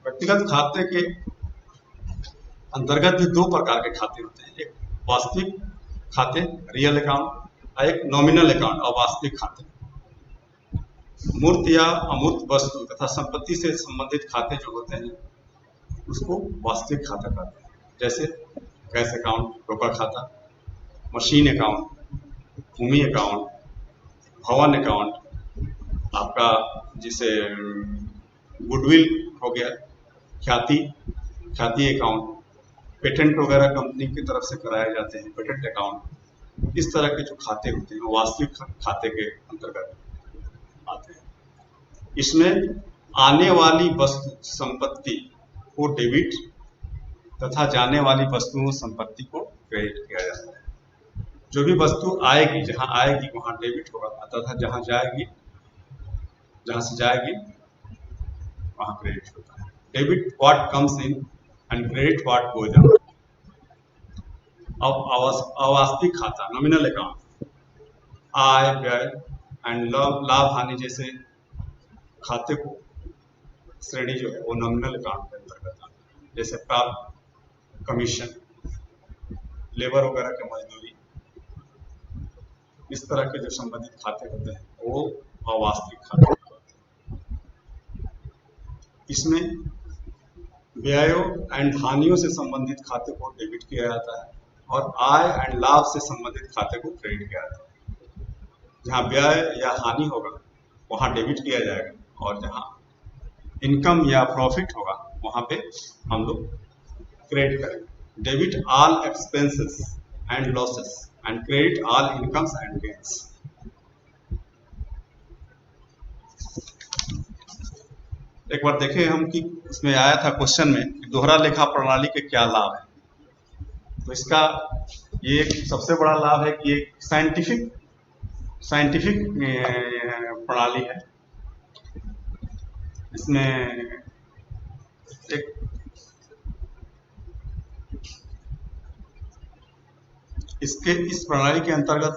व्यक्तिगत खाते के अंतर्गत भी दो प्रकार के खाते होते हैं, एक वास्तविक खाते रियल अकाउंट और एक नॉमिनल अकाउंट अवास्तविक खाते। मूर्त या अमूर्त वस्तु तथा संपत्ति से संबंधित खाते जो होते हैं उसको वास्तविक खाता कहते हैं, जैसे कैश अकाउंट, रोकड़ खाता, मशीन अकाउंट, भूमि अकाउंट, भवन अकाउंट, आपका जिसे गुडविल हो गया, ख्याति अकाउंट, पेटेंट वगैरह कंपनी की तरफ से कराए जाते हैं पेटेंट अकाउंट। इस तरह के जो खाते होते हैं वो वास्तविक खाते के अंतर्गत आते हैं। इसमें आने वाली वस्तु संपत्ति को डेबिट तथा जाने वाली वस्तुओं संपत्ति को क्रेडिट किया जाता है। जो भी वस्तु आएगी, जहां आएगी वहां डेबिट होगा तथा जहां से जाएगी वहां क्रेडिट होता है। Debit what comes in and credit what goes out. अब अवास्तविक खाता नॉमिनल अकाउंट, आय व्यय एंड लाभ हानि जैसे खाते को श्रेणी जो है वो नॉमिनल अकाउंट के अंतर्गत आती है, जैसे प्राप्त कमीशन, लेबर वगैरह के मजदूरी, इस तरह के जो संबंधित खाते होते हैं वो अवास्तविक खाते होते हैं। इसमें व्ययों एंड हानियों से संबंधित खाते को डेबिट किया जाता है और आय एंड लाभ से संबंधित खाते को क्रेडिट किया जाता है। जहां व्यय या हानि होगा वहां डेबिट किया जाएगा और जहां इनकम या प्रॉफिट होगा वहां पे हम लोग क्रेडिट करेंगे। Debit all expenses and losses and credit all incomes and gains. एक बार देखें हम कि इसमें आया था क्वेश्चन में कि दोहरा लेखा प्रणाली के क्या लाभ है। तो इसका ये एक सबसे बड़ा लाभ है कि एक साइंटिफिक प्रणाली है। इसमें एक इस प्रणाली के अंतर्गत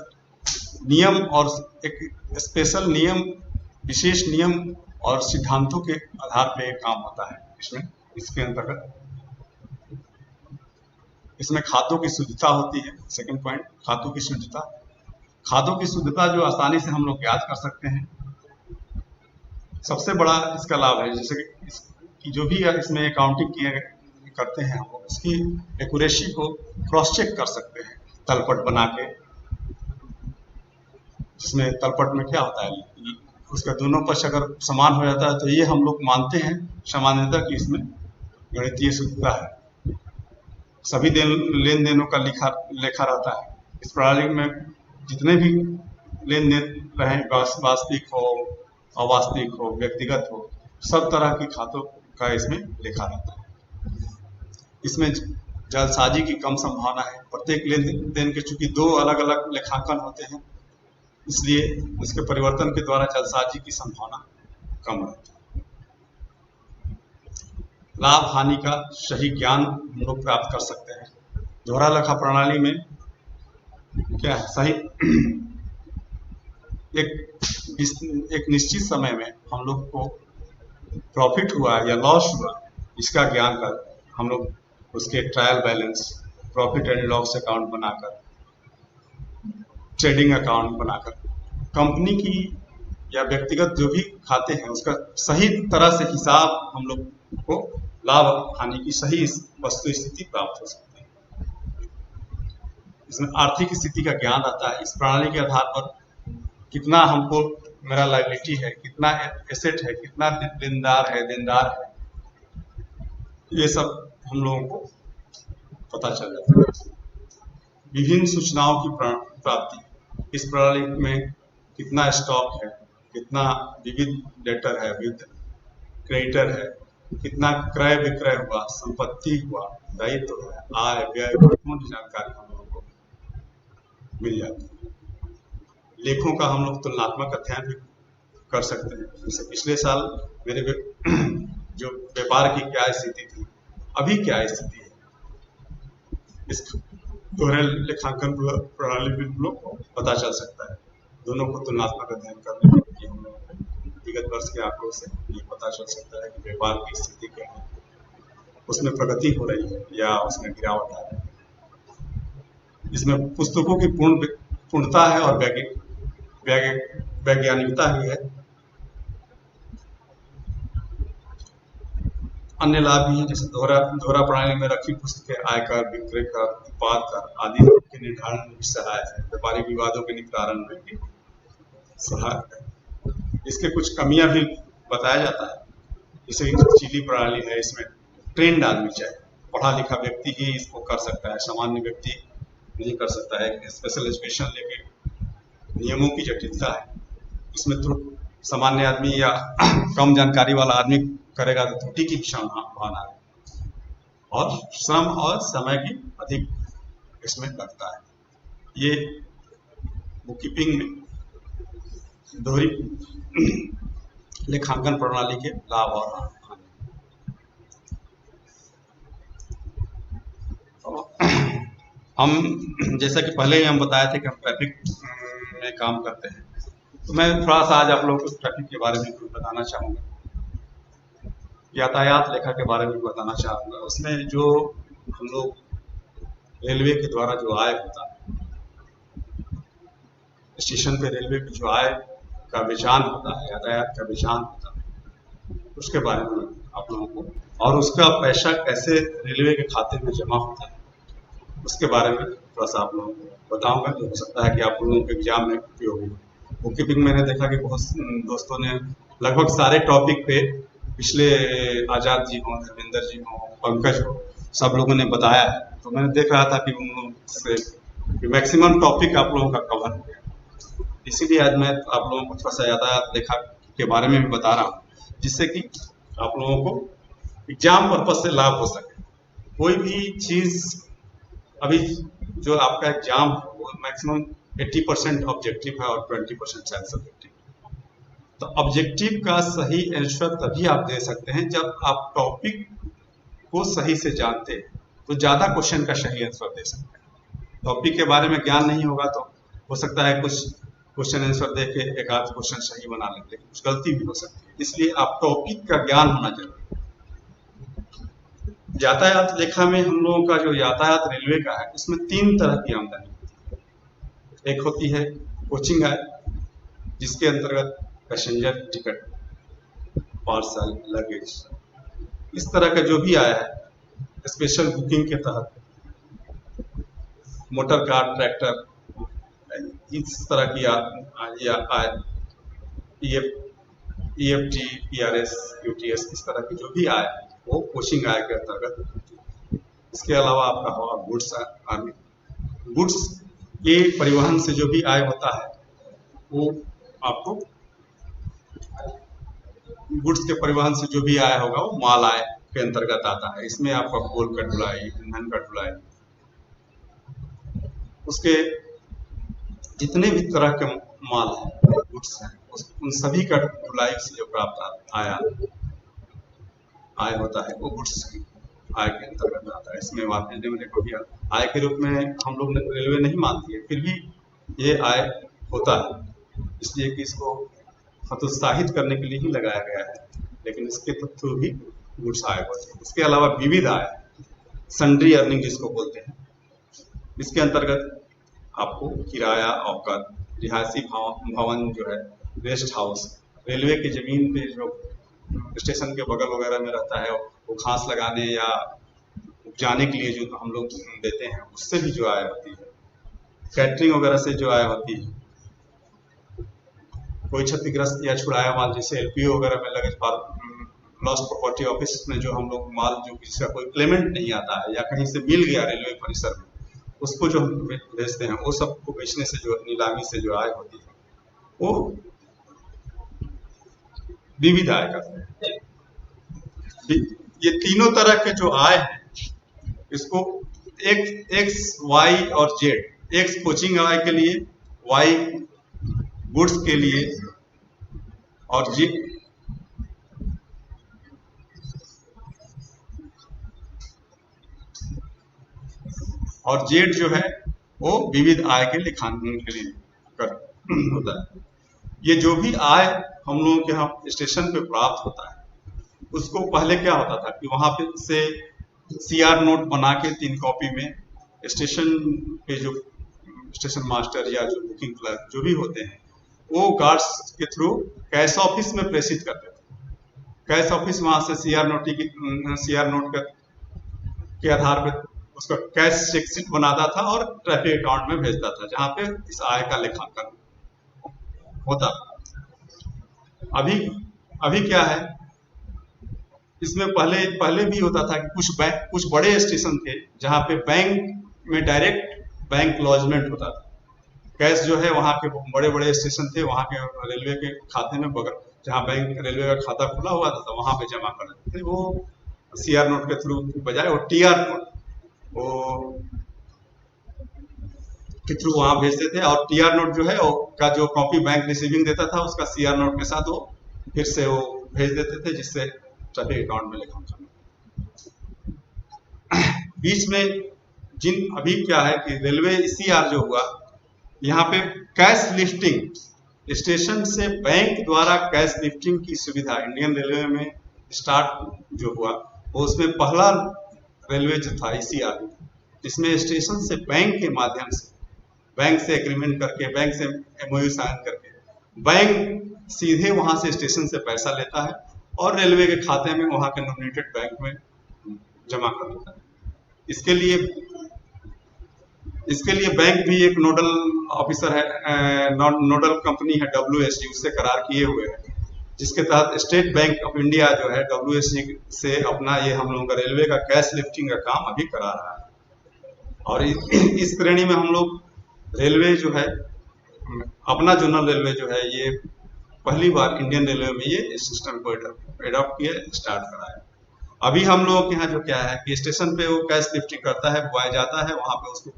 नियम और एक स्पेशल नियम, विशेष नियम और सिद्धांतों के आधार पर काम होता है। इसके अंतर्गत इसमें खातों की शुद्धता होती है। सेकंड पॉइंट, खातों की शुद्धता। खातों की शुद्धता जो आसानी से हम लोग ज्ञात कर सकते हैं। सबसे बड़ा इसका लाभ है जैसे कि जो भी इसमें अकाउंटिंग करते हैं हम उसकी एक्यूरेसी को क्रॉस चेक कर सकते हैं तलपट बना के। जिसमें तलपट में क्या होता है, उसका दोनों पक्ष अगर समान हो जाता है तो ये हम लोग मानते हैं सामान्यतः कि इसमें गणितीय शुद्धता है। सभी लेन देनों का लेखा रहता है। इस प्रणाली में जितने भी लेन देन रहे, वास्तविक हो, अवास्तविक हो, व्यक्तिगत हो, सब तरह की खातों का इसमें लेखा रहता है। इसमें जालसाजी की कम संभावना है। प्रत्येक लेन देन के चूंकि दो अलग अलग लेखांकन होते हैं इसलिए उसके परिवर्तन के द्वारा जालसाजी की संभावना कम रहती है। लाभ हानि का सही ज्ञान हम लोग प्राप्त कर सकते हैं। दोहरा लेखा प्रणाली में क्या है, सही एक निश्चित समय में हम लोग को प्रॉफिट हुआ या लॉस हुआ इसका ज्ञान कर हम लोग उसके trial balance, profit and loss account बनाकर, ट्रेडिंग अकाउंट बनाकर कंपनी की या व्यक्तिगत जो भी खाते हैं उसका सही तरह से हिसाब हम लोग को लाभ हानि की सही वस्तु स्थिति प्राप्त हो सकती है। इसमें आर्थिक स्थिति का ज्ञान आता है। इस प्रणाली के आधार पर कितना हमको मेरा लायबिलिटी है, कितना एसेट है, कितना देनदार है, ये सब हम लोगों को पता चल जाता है। विभिन्न सूचनाओं की प्राप्ति, इस प्रणाली में कितना स्टॉक है, कितना विविध डेटर है, विविध क्रेडिटर है, कितना क्रय विक्रय हुआ, संपत्ति हुआ, दायित्व है, आय व्यय, महत्वपूर्ण जानकारी हम लोगों को मिल जाती है। लेखों का हम लोग तुलनात्मक अध्ययन भी कर सकते हैं। जैसे पिछले साल मेरे जो व्यापार की क्या स्थिति थी, अभी क्या स्थिति है, इस दोहरे लेखांकन प्रणाली में हम लोग को पता चल सकता है। दोनों को तुलनात्मक अध्ययन करने के लिए हम लोग व्यक्तिगत वर्ष के आंकड़ों से ये पता चल सकता है कि व्यापार की स्थिति क्या है। उसमें प्रगति हो रही है या उसमें गिरावट आ रही है। इसमें पुस्तकों की पूर्णता है और वैज्ञानिकता भी है। अन्य लाभ भी हैं, जैसे दोहरा प्रणाली में रखी पुस्तकें आयकर, विक्रय कर, उत्पाद कर आदि के निर्धारण में भी सहायक है। व्यापारिक विवादों के निपटारण में भी सहायक है। इसके कुछ कमियां भी बताया जाता है, जैसे चिली प्रणाली है, इसमें ट्रेंड आदमी चाहिए, पढ़ा लिखा व्यक्ति ही इसको कर सकता है, सामान्य व्यक्ति नहीं कर सकता है। स्पेशल एजुकेशन लेके नियमों की जटिलता है, इसमें सामान्य आदमी या कम जानकारी वाला आदमी करेगा तो त्रुटि की संभावना है, और श्रम और समय की अधिक इसमें लगता है। ये बुककीपिंग में दोहरी लेखांकन प्रणाली के लाभ और हानि। हम जैसा कि पहले ही हम बताए थे कि हम ट्रैफिक में काम करते हैं, तो मैं थोड़ा सा आज आप लोगों को ट्रैफिक के बारे में कुछ बताना चाहूँगा, यातायात लेखा के बारे में बताना चाहूँगा। उसमें जो हम लोग रेलवे के द्वारा जो आय होता है, स्टेशन पे रेलवे की जो आय का बेचान होता है, यातायात का बेचान होता है, उसके बारे में आप लोगों को, और उसका पैसा कैसे रेलवे के खाते में जमा होता है, उसके बारे में थोड़ा सा आप लोगों को बताऊंगा। तो हो सकता है कि आप लोगों के एग्जाम में उपयोगी हो। बुककीपिंग मैंने देखा कि बहुत दोस्तों ने लगभग सारे टॉपिक पे, पिछले आजाद जी हों, धर्मेंद्र जी हों, पंकज हो, सब लोगों ने बताया है। तो मैंने देख रहा था कि उन लोगों से मैक्सिमम टॉपिक आप लोगों का कवर हो गया, इसीलिए आज मैं आप लोगों को थोड़ा सा यातायात लेखा के बारे में भी बता रहा हूँ, जिससे कि आप लोगों को एग्जाम पर्पज से लाभ हो सके। कोई भी चीज, अभी जो आपका एग्जाम है वो मैक्सिमम 80% ऑब्जेक्टिव है और 20% सेल्फ सब्जेक्टिव। तो ऑब्जेक्टिव का सही आंसर तभी आप दे सकते हैं जब आप टॉपिक को सही से जानते हैं, तो ज्यादा क्वेश्चन का सही आंसर दे सकते हैं। टॉपिक के बारे में ज्ञान नहीं होगा तो हो सकता है कुछ क्वेश्चन आंसर दे के एक आध क्वेश्चन सही बना लेते हैं, कुछ गलती भी हो सकती है। इसलिए आप टॉपिक का ज्ञान होना जरूरी है। यातायात लेखा में हम लोगों का जो यातायात रेलवे का है, उसमें 3 तरह की आमदनी होती है। एक होती है कोचिंग आय, जिसके अंतर्गत पैसेंजर टिकट, पार्सल, लगेज, इस तरह का जो भी आया है, स्पेशल बुकिंग के तहत मोटर कार, ट्रैक्टर, इस तरह की आय, EFT, PRS, UTS, इस तरह की जो भी आय है वो कोचिंग आय के अंतर्गत होती है। इसके अलावा आपका हुआ गुड्स आर्मी, गुड्स के परिवहन से जो भी आय होता है वो आपको, गुड्स के परिवहन से जो भी आय होगा वो माल आय के अंतर्गत आता है। इसमें आपका कोल का ढुलाई, ईंधन का ढुलाई, उसके जितने भी तरह के माल हैं, गुड्स हैं, उन सभी का ढुलाई से जो प्राप्त आय होता है वो गुड्स की आय के अंतर्गत आता है। इसमें देखो भी आय के रूप में हम लोग रेलवे नहीं मानती है, फिर भी ये आय होता है, इसलिए कि इसको हतोत्साहित करने के लिए ही लगाया गया है, लेकिन इसके थ्रू भी गुड्स आय होती है। इसके अलावा विविध आय, सन्ड्री अर्निंग जिसको बोलते हैं, इसके अंतर्गत आपको किराया, अवकात, रिहायशी भवन जो है, रेस्ट हाउस, रेलवे की जमीन पे जो स्टेशन के बगल वगैरह में रहता है, वो घास लगाने या उपजाने के लिए जो हम लोग देते हैं, उससे भी जो आय होती है। कैटरिंग वगैरह से जो आय होती है, कोई क्षतिग्रस्त या छुड़ाया माल, जैसे LPO वगैरह में लगे, लॉस्ट प्रॉपर्टी ऑफिस में जो हम लोग माल, जो जिसका कोई क्लेमेंट नहीं आता है या कहीं से मिल गया रेलवे परिसर में, उसको जो हम बेचते हैं, वो सबको बेचने से जो नीलामी से जो आय होती है वो विविध आय का है। ये तीनों तरह के जो आय है, इसको X, Y और Z, X कोचिंग आय के लिए, Y गुड्स के लिए और Z जो है वो विविध आय के लेखांकन के लिए होता है। ये जो भी आय हम लोगों के यहाँ स्टेशन पे प्राप्त होता है, उसको पहले क्या होता था कि वहां पे से सीआर नोट बना के 3 कॉपी में स्टेशन पे जो स्टेशन मास्टर या जो बुकिंग क्लर्क जो भी होते हैं वो गार्ड्स के थ्रू कैश ऑफिस में प्रेषित करते थे। कैश ऑफिस वहां से सीआर नोट के आधार पर उसका कैश चेक शीट बनाता था और ट्रैफिक अकाउंट में भेजता था, जहां पे इस आय का लेखांकन होता था। अभी अभी क्या है, इसमें पहले भी होता था कि कुछ बड़े स्टेशन थे जहां पे बैंक में डायरेक्ट बैंक लॉजमेंट होता था। कैश जो है वहां के बड़े बड़े स्टेशन थे, वहां के रेलवे के खाते में बगल जहां बैंक रेलवे का खाता खुला हुआ था वहां पे जमा कर देते थे। वो सीआर नोट के थ्रू बजाय वो टीआर नोट वो के थ्रू वहां भेजते थे, और टीआर नोट जो है वो का जो कॉपी बैंक रिसीविंग देता था उसका सीआर नोट के साथ वो फिर से वो भेज देते थे, जिससे ट्रैफिक अकाउंट में लेखांकन। बीच में अभी क्या है कि रेलवे सीआर जो हुआ, यहाँ पे कैश लिफ्टिंग स्टेशन से बैंक द्वारा कैश लिफ्टिंग की सुविधा इंडियन रेलवे में स्टार्ट जो हुआ, वो उसमें पहला रेलवे जो था सीआर, इसमें स्टेशन से बैंक के माध्यम से बैंक से एग्रीमेंट करके, बैंक से एमओयू साइन करके, बैंक सीधे वहां से स्टेशन से पैसा लेता है और रेलवे के खाते में वहां के नॉमिनेटेड बैंक में जमा कर देता है। इसके लिए बैंक भी एक नोडल ऑफिसर है, नोडल कंपनी है WSG, उससे करार किए हुए हैं, जिसके तहत स्टेट बैंक ऑफ इंडिया जो है WSG से अपना ये हम लोगों का रेलवे का कैश लिफ्टिंग का काम अभी करा रहा है। और इस श्रेणी में हम लोग रेलवे जो है अपना जोनल रेलवे जो है ये पहली बार इंडियन रेलवे में ये इस सिस्टम को एडॉप्ट किया, स्टार्ट करा है। अभी हम लोग के यहाँ जो क्या है कि स्टेशन पे वो कैश लिफ्टिंग करता है, बुआया जाता है, वहां पे उसको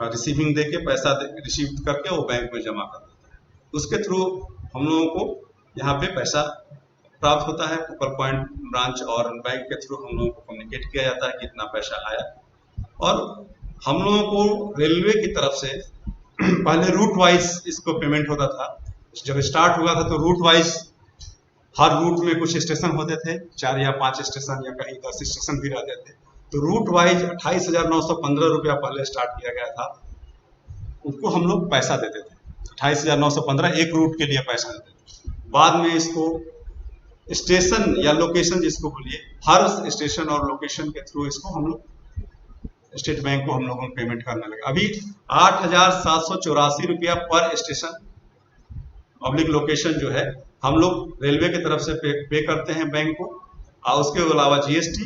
रिसीविंग दे के पैसा रिसीव करके वो बैंक में जमा कर देता है। उसके थ्रू हम लोगों को यहाँ पे पैसा प्राप्त होता है। फोकल पॉइंट ब्रांच और बैंक के थ्रू हम लोगों को कम्युनिकेट किया जाता है कि इतना पैसा आया, और हम लोगों को रेलवे की तरफ से पहले रूट वाइज इसको पेमेंट होता था। जब स्टार्ट हुआ था तो रूट वाइज हर रूट में कुछ स्टेशन होते थे, 4 या 5 स्टेशन या कहीं 10 स्टेशन भी रहते थे, तो रूट वाइज 28,915 रुपया पहले स्टार्ट किया गया था, उनको हम लोग पैसा देते थे। 28,915 एक रूट के लिए पैसा देते थे। बाद में इसको स्टेशन या लोकेशन जिसको बोलिए, हर स्टेशन और लोकेशन के थ्रू इसको हम लोग स्टेट बैंक को हम लोगों को पेमेंट करने लगे। अभी 8,784 रुपया पर स्टेशन पब्लिक लोकेशन जो है हम लोग रेलवे की तरफ से पे करते हैं बैंक को, और उसके अलावा जीएसटी,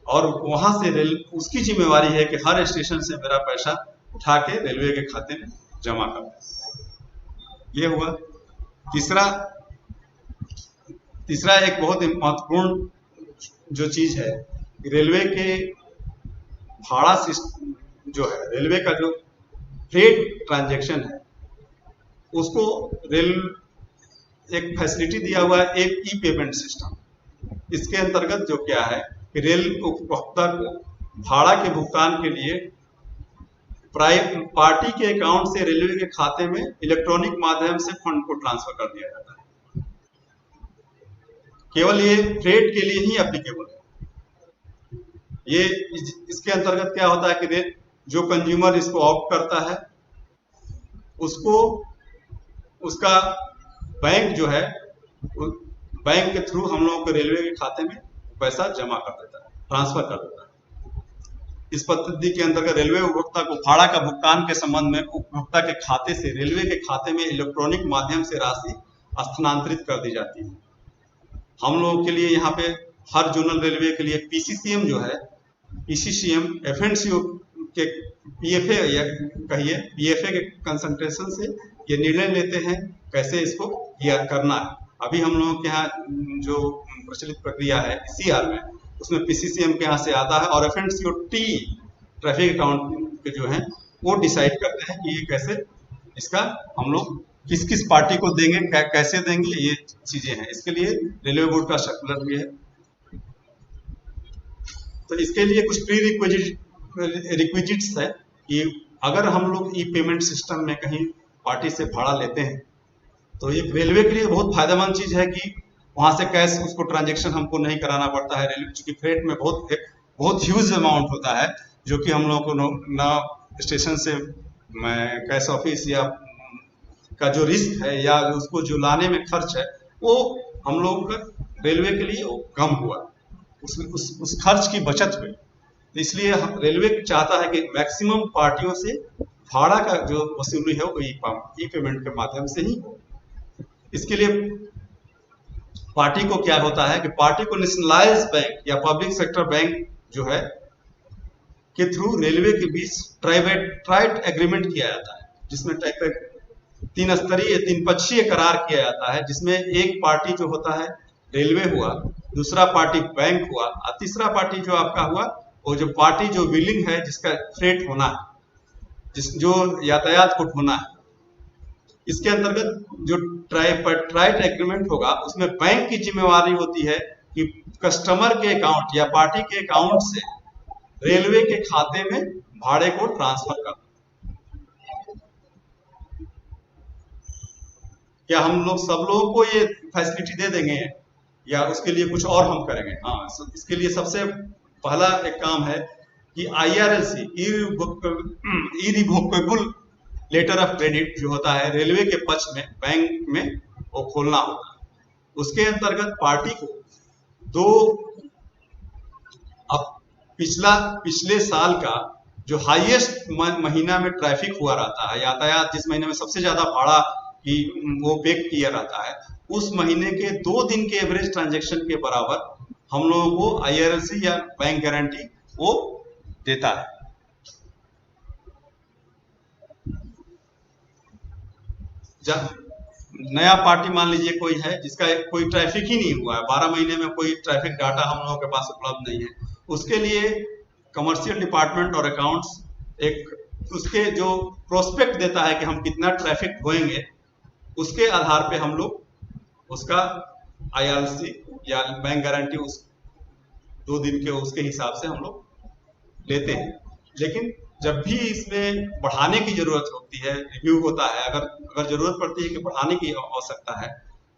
और वहां से उसकी जिम्मेवारी है कि हर स्टेशन से मेरा पैसा उठा के रेलवे के खाते में जमा कर। ये हुआ तीसरा एक बहुत महत्वपूर्ण जो चीज है, रेलवे के भाड़ा सिस्टम जो है, रेलवे का जो फ्रेट ट्रांजैक्शन है, उसको एक फैसिलिटी दिया हुआ है, एक ई पेमेंट सिस्टम। इसके अंतर्गत जो क्या है कि रेल उपभोक्ता को भाड़ा के भुगतान के लिए पार्टी के अकाउंट से रेलवे के खाते में इलेक्ट्रॉनिक माध्यम से फंड को ट्रांसफर कर दिया जाता है। केवल ये फ्रेट के लिए ही एप्लीकेबल है। ये इसके अंतर्गत क्या होता है कि जो कंज्यूमर इसको ऑप्ट करता है उसको उसका बैंक जो है बैंक के थ्रू हम लोगों के रेलवे के खाते में पैसा जमा कर देता है, ट्रांसफर कर देता है। इस पद्धति के अंतर्गत रेलवे उपभोक्ता को भाड़ा का भुगतान के संबंध में उपभोक्ता के खाते से रेलवे के खाते में इलेक्ट्रॉनिक माध्यम से राशि स्थानांतरित कर दी जाती है। हम लोगों के लिए यहाँ पे हर जोनल रेलवे के लिए पीसीसीएम जो है, पीसीसीएम एफएनसीओ के पीएफए या कहिए पीएफए के कंसंट्रेशन से ये निर्णय लेते हैं कैसे इसको किया करना है। अभी हम लोगों के यहाँ जो प्रचलित प्रक्रिया है सीआर में, उसमें पीसीसीएम के यहाँ से आता है और एफएनसीओ टी ट्रैफिक अकाउंट के जो है वो डिसाइड करते हैं कि ये कैसे इसका हम लोग किस किस पार्टी को देंगे, कैसे देंगे, ये चीजें हैं। इसके लिए रेलवे बोर्ड का सर्कुलर भी है। तो इसके लिए कुछ प्री रिक्विजिट्स है कि अगर हम लोग ई पेमेंट सिस्टम में कहीं पार्टी से भाड़ा लेते हैं तो ये रेलवे के लिए बहुत फायदेमंद चीज है कि वहां से कैश उसको ट्रांजैक्शन हमको नहीं कराना पड़ता है। रेलवे चूंकि फ्रेट में बहुत बहुत ह्यूज अमाउंट होता है, जो कि हम लोगों को ना स्टेशन से कैश ऑफिस या का जो रिस्क है या उसको जो लाने में खर्च है, वो हम लोगों का रेलवे के लिए वो कम हुआ, उस खर्च की बचत हुई। तो इसलिए रेलवे चाहता है कि मैक्सिमम पार्टियों से भाड़ा का जो वसूली है वो ई पेमेंट के माध्यम से ही हो। इसके लिए पार्टी को क्या होता है कि पार्टी को नेशनलाइज बैंक या पब्लिक सेक्टर बैंक जो है के थ्रू रेलवे के बीच ट्राइट एग्रीमेंट किया जाता है, जिसमें तीन स्तरीय तीन पक्षीय करार किया जाता है, जिसमें एक पार्टी जो होता है रेलवे हुआ, दूसरा पार्टी बैंक हुआ, और तीसरा पार्टी जो आपका हुआ वो जो पार्टी जो विलिंग है, जिसका फ्रेट होना है, जो यातायात को ढोना है। इसके अंतर्गत जो ट्राइट एग्रीमेंट होगा उसमें बैंक की जिम्मेवारी होती है कि कस्टमर के अकाउंट या पार्टी के अकाउंट से रेलवे के खाते में भाड़े को ट्रांसफर करना। क्या हम लोग सब लोगों को ये फैसिलिटी दे देंगे या उसके लिए कुछ और हम करेंगे? हाँ, इसके लिए सबसे पहला एक काम है कि IRLC irrevocable letter of credit जो होता है रेलवे के पक्ष में बैंक में वो खोलना होता है। उसके अंतर्गत पार्टी को पिछले साल का जो हाईएस्ट महीना में ट्रैफिक हुआ रहता है, यातायात जिस महीने में सबसे ज्यादा भाड़ा की वो पे किया रहता है, उस महीने के 2 दिन के एवरेज ट्रांजैक्शन के बराबर हम लोगों को IRLC या बैंक गारंटी वो देता है। नया पार्टी मान लीजिए कोई है जिसका कोई ट्रैफिक ही नहीं हुआ है, 12 महीने में कोई ट्रैफिक डाटा हम लोगों के पास उपलब्ध नहीं है, उसके लिए कमर्शियल डिपार्टमेंट और अकाउंट्स एक उसके जो प्रोस्पेक्ट देता है कि हम कितना ट्रैफिक ढोएंगे, उसके आधार पे हम लोग उसका IRLC या बैंक गारंटी उस 2 दिन के उसके हिसाब से हम लोग लेते हैं। लेकिन जब भी इसमें बढ़ाने की जरूरत होती है, रिव्यू होता है, अगर जरूरत पड़ती है कि बढ़ाने की आवश्यकता है,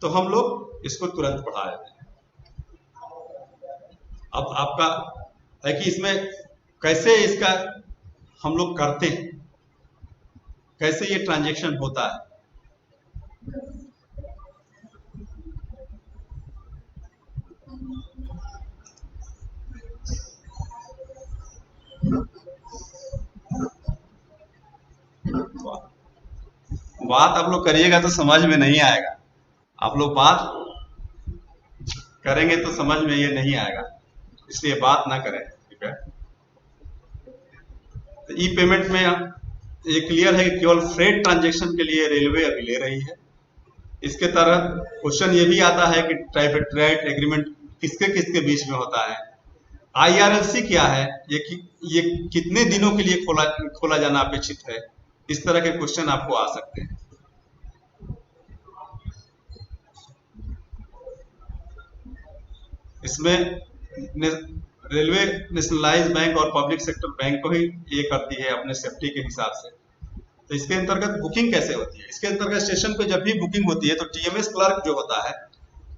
तो हम लोग इसको तुरंत बढ़ा देते हैं। अब आपका है कि इसमें कैसे इसका हम लोग करते हैं, कैसे ये ट्रांजैक्शन होता है। बात आप लोग करिएगा तो समझ में नहीं आएगा, आप लोग बात करेंगे तो समझ में ये नहीं आएगा, इसलिए बात ना करें, ठीक है। तो ई पेमेंट में ये क्लियर है कि केवल फ्रेट ट्रांजैक्शन के लिए रेलवे अभी ले रही है। इसके तहत क्वेश्चन ये भी आता है कि ट्राइट एग्रीमेंट किसके किसके बीच में होता है, IRLC क्या है, ये कितने दिनों के लिए खोला जाना अपेक्षित है, इस तरह के क्वेश्चन आपको आ सकते हैं। इसमें रेलवे नेशनलाइज बैंक और पब्लिक सेक्टर बैंक को ही ये करती है अपने सेफ्टी के हिसाब से। तो इसके अंतर्गत बुकिंग कैसे होती है? इसके अंतर्गत स्टेशन पे जब भी बुकिंग होती है तो TMS क्लर्क जो होता है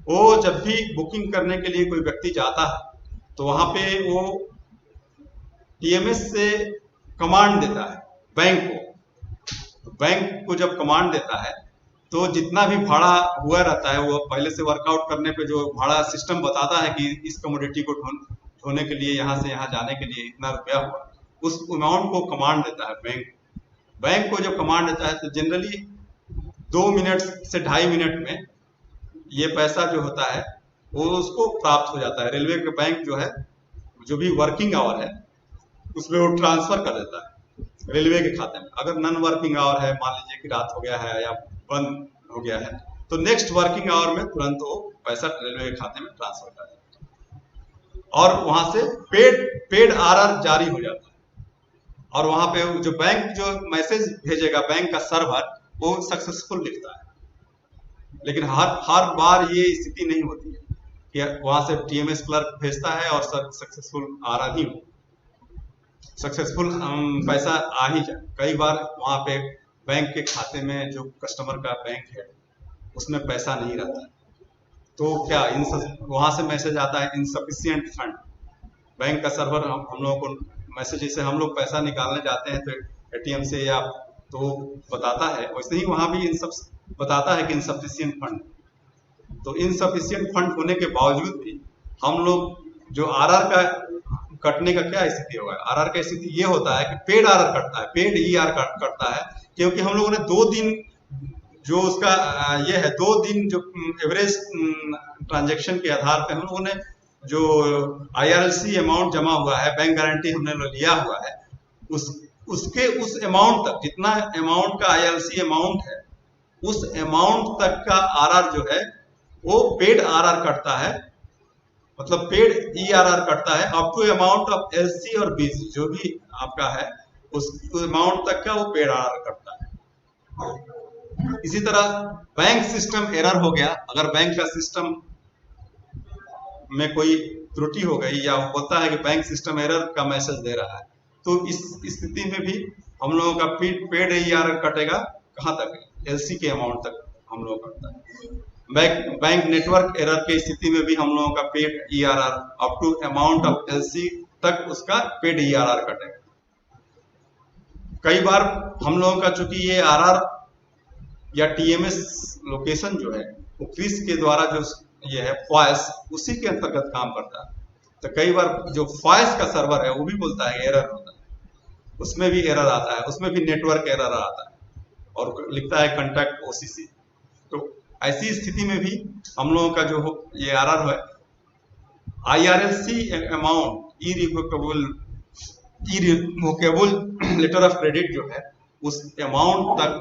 वो जब भी बुकिंग करने के लिए कोई व्यक्ति जाता है तो वहां पे वो TMS से कमांड देता है बैंक को। बैंक को जब कमांड देता है तो जितना भी भाड़ा हुआ रहता है वो पहले से वर्कआउट करने पे जो भाड़ा सिस्टम बताता है कि इस कमोडिटी को ढोने के लिए यहाँ से यहाँ जाने के लिए इतना रुपया हुआ, उस अमाउंट को कमांड देता है बैंक। बैंक को जब कमांड देता है तो जनरली 2 मिनट से 2.5 मिनट में ये पैसा जो होता है वो उसको प्राप्त हो जाता है। रेलवे के बैंक जो है जो भी वर्किंग आवर है उसमें वो ट्रांसफर कर देता है रेलवे के खाते में। अगर नॉन वर्किंग आवर है, मान लीजिए कि रात हो गया है या बंद हो गया है, तो नेक्स्ट वर्किंग आवर में तुरंत वो पैसा रेलवे के खाते में ट्रांसफर कर देता है और वहां से पेड RR जारी हो जाता है। और वहां पे जो बैंक जो मैसेज भेजेगा बैंक का सर्वर वो सक्सेसफुल लिखता है। लेकिन हर बार ये स्थिति नहीं होती है कि वहां से TMS क्लर्क भेजता है और सक्सेसफुल आ रहा ही हो, सक्सेसफुल पैसा आ ही जाए। कई बार वहां पे बैंक के खाते में जो कस्टमर का बैंक है उसमें पैसा नहीं रहता है, तो क्या वहां से मैसेज आता है इनसफिशिएंट फंड, बैंक का सर्वर हम लोगों को मैसेज, जैसे हम लोग पैसा निकालने जाते हैं तो एटीएम से या तो बताता है, वैसे ही वहाँ भी इन सब बताता है कि इनसफिशियंट फंड। तो इनसफिशियंट फंड होने के बावजूद भी हम लोग जो आरआर का कटने का क्या स्थिति होगा, आरआर का स्थिति ये होता है कि पेड आरआर कटता है, पेड ईआर कटता है, क्योंकि हम लोगों ने 2 दिन जो उसका ये है 2 दिन जो एवरेज ट्रांजैक्शन के आधार पे हम लोगों ने जो आईआरएलसी अमाउंट जमा हुआ है, बैंक गारंटी हमने लिया हुआ है, उस उसके उस अमाउंट तक, जितना अमाउंट का आईआरएलसी अमाउंट है, उस अमाउंट तक का आरआर जो है वो पेड आरआर कटता है, मतलब पेड ईआरआर कटता है up to amount of LC और बीसी, जो भी आपका है उस अमाउंट तक का वो पेड आरआर कटता है। इसी तरह बैंक सिस्टम एरर हो गया, अगर बैंक का सिस्टम में कोई त्रुटि हो गई या होता है कि बैंक सिस्टम एरर का मैसेज दे रहा है, तो इस स्थिति में भी हम लोगों का पेड ईआरआर कटेगा, कहाँ तक, एलसी के अमाउंट तक हम लोग कटता है। बैंक नेटवर्क एरर की स्थिति में भी हम लोगों का paid ERR up to amount of LC तक उसका पेड ईआरआर कटेगा। कई बार हम लोगों का चूंकि ये आरआर या टीएमएस लोकेशन जो है वो क्रिस के द्वारा जो ये है फॉयस, उसी के अंतर्गत काम करता है, तो कई बार जो फॉयस का सर्वर है वो भी बोलता है एरर होता है, उसमें भी एरर आता है, उसमें भी नेटवर्क एरर आता है और लिखता है कंटैक्ट ओसीसी। तो ऐसी स्थिति में भी हम लोगों का जो ये आरआर है, IRLC amount irrevocable letter of credit जो है, उस अमाउंट तक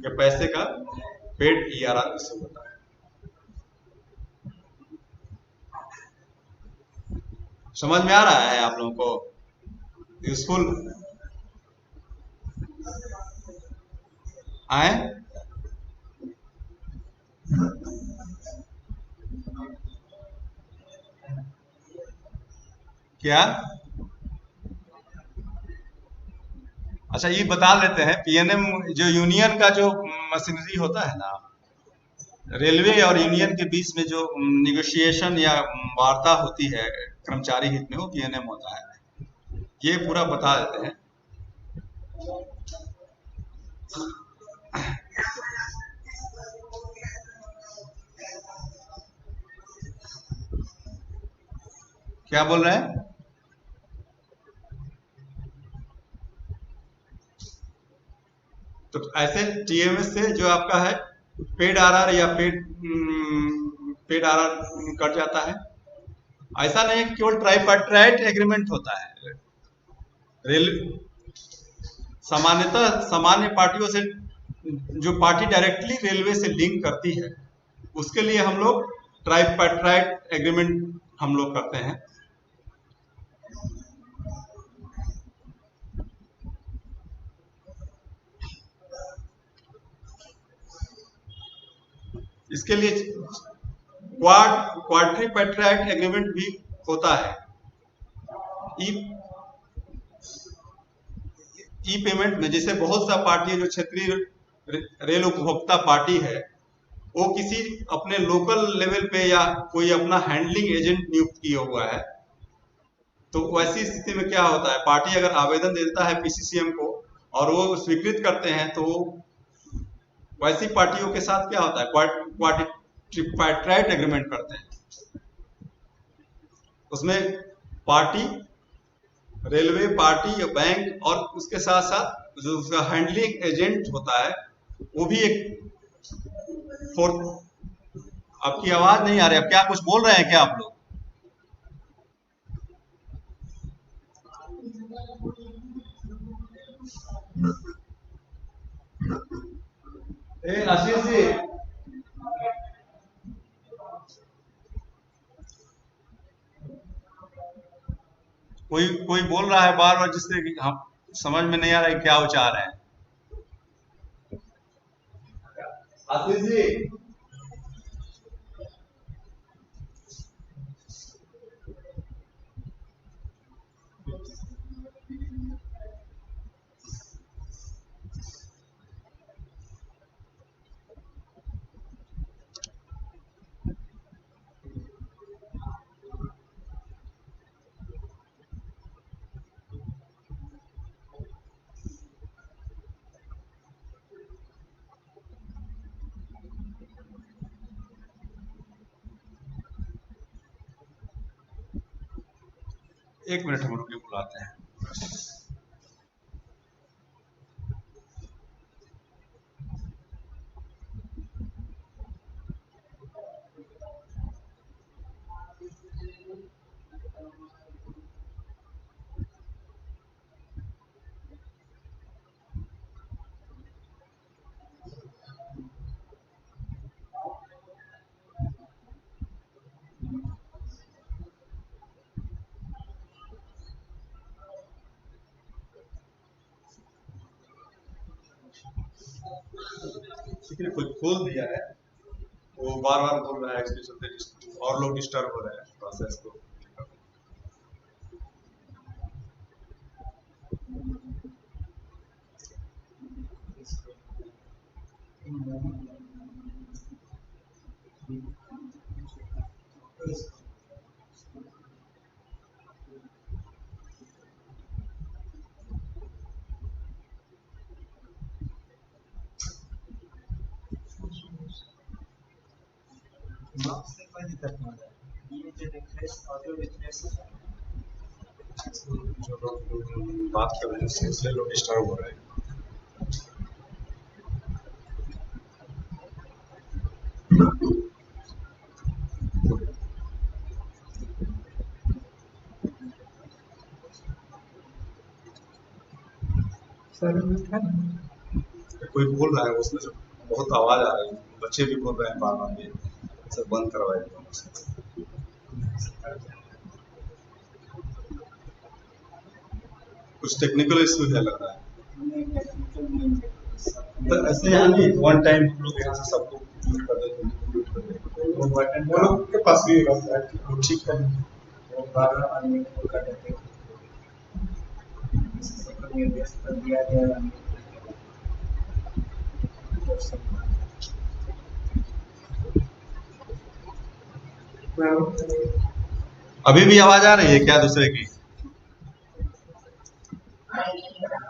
के पैसे का पेड ईआरआर इससे होता है। समझ में आ रहा है आप लोगों को? यूजफुल आए? क्या? अच्छा, ये बता लेते हैं, पीएनएम जो यूनियन का जो मशीनरी होता है ना, रेलवे और यूनियन के बीच में जो निगोशिएशन या वार्ता होती है कर्मचारी हित में, वो पीएनएम होता है। ये पूरा बता देते हैं। क्या बोल रहे हैं? तो ऐसे टीएमएस से जो आपका है पेड आरआर या पेड आरआर कट जाता है। ऐसा नहीं है कि केवल ट्राइपार्टाइट एग्रीमेंट होता है। रेल सामान्यतः सामान्य पार्टियों से, जो पार्टी डायरेक्टली रेलवे से लिंक करती है, उसके लिए हम लोग ट्राइपार्टाइट एग्रीमेंट हम लोग करते हैं। इसके लिए क्वाड्रिपैट्राइट एग्रीमेंट भी होता है। ई पेमेंट में जैसे बहुत सा पार्टी जो क्षेत्रीय रेल उपभोक्ता पार्टी है, वो किसी अपने लोकल लेवल पे या कोई अपना हैंडलिंग एजेंट नियुक्त किया हुआ है, तो वैसी स्थिति में क्या होता है, पार्टी अगर आवेदन देता है पीसीसीएम को और वो स्वीकृत करते हैं, तो वैसी पार्टियों के साथ क्या होता है, क्वाड्रिपैट्राइट एग्रीमेंट करते हैं। उसमें पार्टी, रेलवे, पार्टी या बैंक, और उसके साथ साथ जो उसका हैंडलिंग एजेंट होता है वो भी एक फोर्थ। आपकी आवाज नहीं आ रही, अब क्या कुछ बोल रहे हैं क्या आप लोग? आशीष जी, कोई कोई बोल रहा है बार बार, जिससे हम समझ में नहीं आ रहा है क्या वो चाह रहे हैं। आशीष जी, एक मिनट हम रुके, बुलाते हैं। किसी ने कुछ खोल दिया है, वो बार बार बोल रहा है, इसके चलते और लोग डिस्टर्ब हो रहे हैं प्रोसेस को। से कोई दिक्कत नहीं होता है। ये जो रिफ्रेश ऑडियो रिफ्रेश जो लोग बात कर रहे हैं इसलिए लोग डिस्टर्ब हो रहे हैं। कोई बोल रहा है, उसमें से बहुत आवाज आ रही है, बच्चे भी बोल रहे हैं बार बार, ये सब बंद करवाए। कुछ टेक्निकल इशू है लग रहा है। तो ऐसे यानी वन टाइम हम लोग यहाँ से सबको म्यूट कर देते हैं, वो बटन वो लोग के पास भी रहता है, वो ठीक है, वो बारह आदमी को कर देते हैं। सबको निर्देश कर दिया गया है। अभी भी आवाज आ रही है क्या दूसरे की?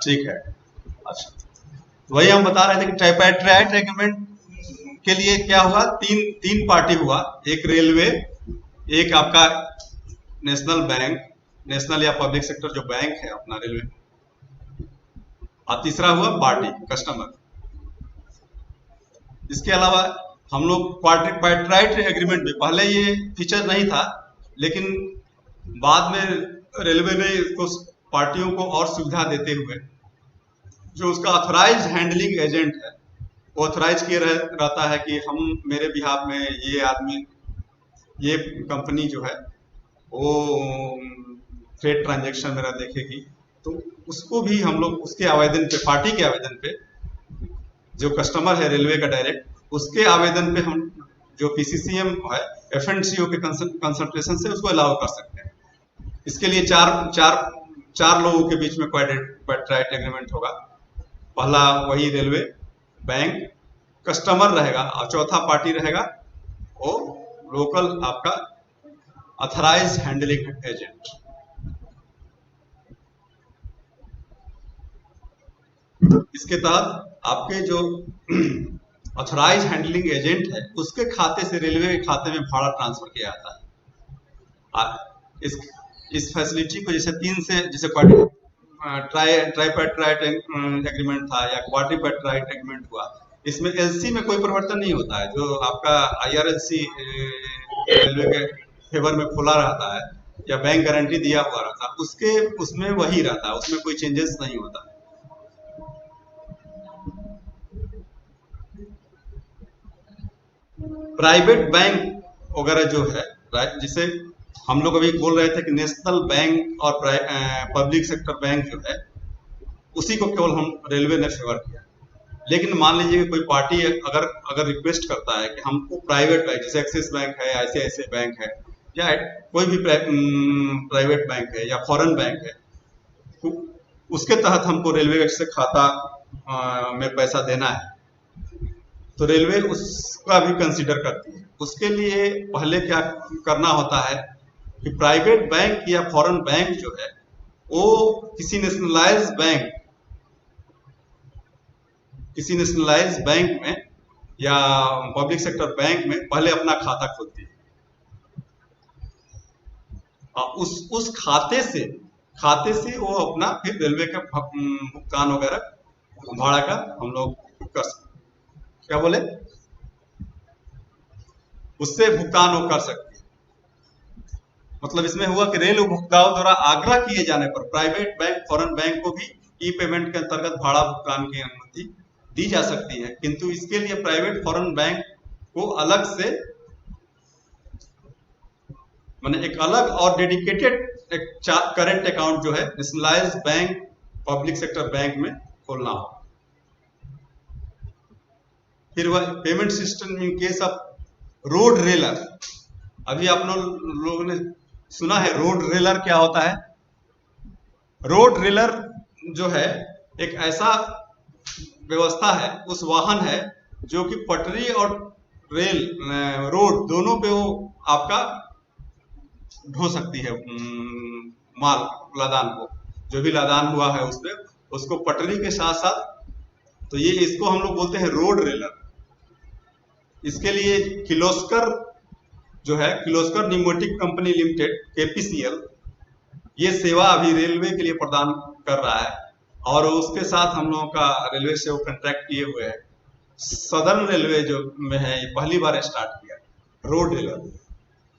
ठीक है, अच्छा। वही हम बता रहे थे कि ट्राइपाइट्राइट एग्रीमेंट के लिए क्या हुआ, तीन पार्टी हुआ, एक रेलवे, एक आपका नेशनल बैंक, नेशनल या पब्लिक सेक्टर जो बैंक है अपना रेलवे, और तीसरा हुआ पार्टी कस्टमर। इसके अलावा हम लोग क्वाड्रिपाइट्राइट एग्रीमेंट में, पहले ये फीचर नहीं था, लेकिन बाद में रेलवे ने इसको पार्टियों को और सुविधा देते हुए, जो उसका ऑथराइज हैंडलिंग एजेंट है वो ऑथराइज किए रहता है कि हम मेरे बिहाफ में ये आदमी, ये कंपनी जो है वो ट्रेड ट्रांजैक्शन मेरा देखेगी, तो उसको भी हम लोग उसके आवेदन पे, पार्टी के आवेदन पे, जो कस्टमर है रेलवे का डायरेक्ट, उसके आवेदन पे हम जो पीसीसीएम है एफएनसीओ के कंसल्टेशन से उसको अलाउ कर सकते हैं। इसके लिए चार लोगों के बीच में क्वाड्रिपाइट्राइट एग्रीमेंट होगा। पहला वही रेलवे, बैंक, कस्टमर रहेगा, और चौथा पार्टी रहेगा वो लोकल आपका ऑथराइज हैंडलिंग एजेंट। इसके तहत आपके जो ऑथराइज हैंडलिंग एजेंट है उसके खाते से रेलवे के खाते में भाड़ा ट्रांसफर किया जाता है। इस फैसिलिटी को जैसे जैसे ट्राइपाइट्राइट एग्रीमेंट था या क्वाड्रिपाइट्राइट एग्रीमेंट हुआ, इसमें एलसी में कोई परिवर्तन नहीं होता है। जो आपका आईआरएलसी रेलवे के फेवर में खुला रहता है या बैंक गारंटी दिया हुआ रहता है, उसमें वही रहता है, उसमें कोई चेंजेस नहीं होता है। प्राइवेट बैंक वगैरह जो है, जिसे हम लोग अभी बोल रहे थे कि नेशनल बैंक और पब्लिक सेक्टर बैंक जो है, उसी को केवल हम रेलवे ने फेवर किया। लेकिन मान लीजिए कोई पार्टी अगर रिक्वेस्ट करता है कि हमको प्राइवेट बैंक, जैसे एक्सिस बैंक है, आईसीआईसीआई बैंक है, या कोई भी प्राइवेट बैंक है या फॉरेन बैंक है, तो उसके तहत हमको रेलवे से खाता में पैसा देना है, तो रेलवे उसका भी कंसीडर करती है। उसके लिए पहले क्या करना होता है कि प्राइवेट बैंक या फॉरेन बैंक जो है वो किसी नेशनलाइज बैंक में या पब्लिक सेक्टर बैंक में पहले अपना खाता खोलती है। उस खाते से वो अपना फिर रेलवे का भुगतान वगैरह भाड़ा का हम लोग कर सकते। क्या बोले? उससे भुगतान वो कर सकते हैं। मतलब इसमें हुआ कि रेल उपभोक्ताओं द्वारा आग्रह किए जाने पर प्राइवेट बैंक, फॉरेन बैंक को भी ई पेमेंट के अंतर्गत भाड़ा भुगतान की अनुमति दी जा सकती है, किंतु इसके लिए प्राइवेट फॉरेन बैंक को अलग से माने एक अलग और डेडिकेटेड एक करेंट अकाउंट जो है nationalised bank, public sector bank में खोलना हो। फिर वह payment system in case of road rarer. अभी आप लोगों ने सुना है रोड रेलर क्या होता है? रोड रेलर जो है एक ऐसा व्यवस्था है, उस वाहन है जो कि पटरी और रेल रोड दोनों पे वो आपका ढो सकती है माल लदान को, जो भी लदान हुआ है उस पे उसको पटरी के साथ साथ, तो ये इसको हम लोग बोलते हैं रोड रेलर। इसके लिए किर्लोस्कर जो है, Kirloskar pneumatic company limited KPCL, ये सेवा अभी रेलवे के लिए प्रदान कर रहा है और उसके साथ हम लोगों का रेलवे से वो कॉन्ट्रैक्ट किए हुए है। सदर्न रेलवे जो में है ये पहली बार स्टार्ट किया रोड रेलर।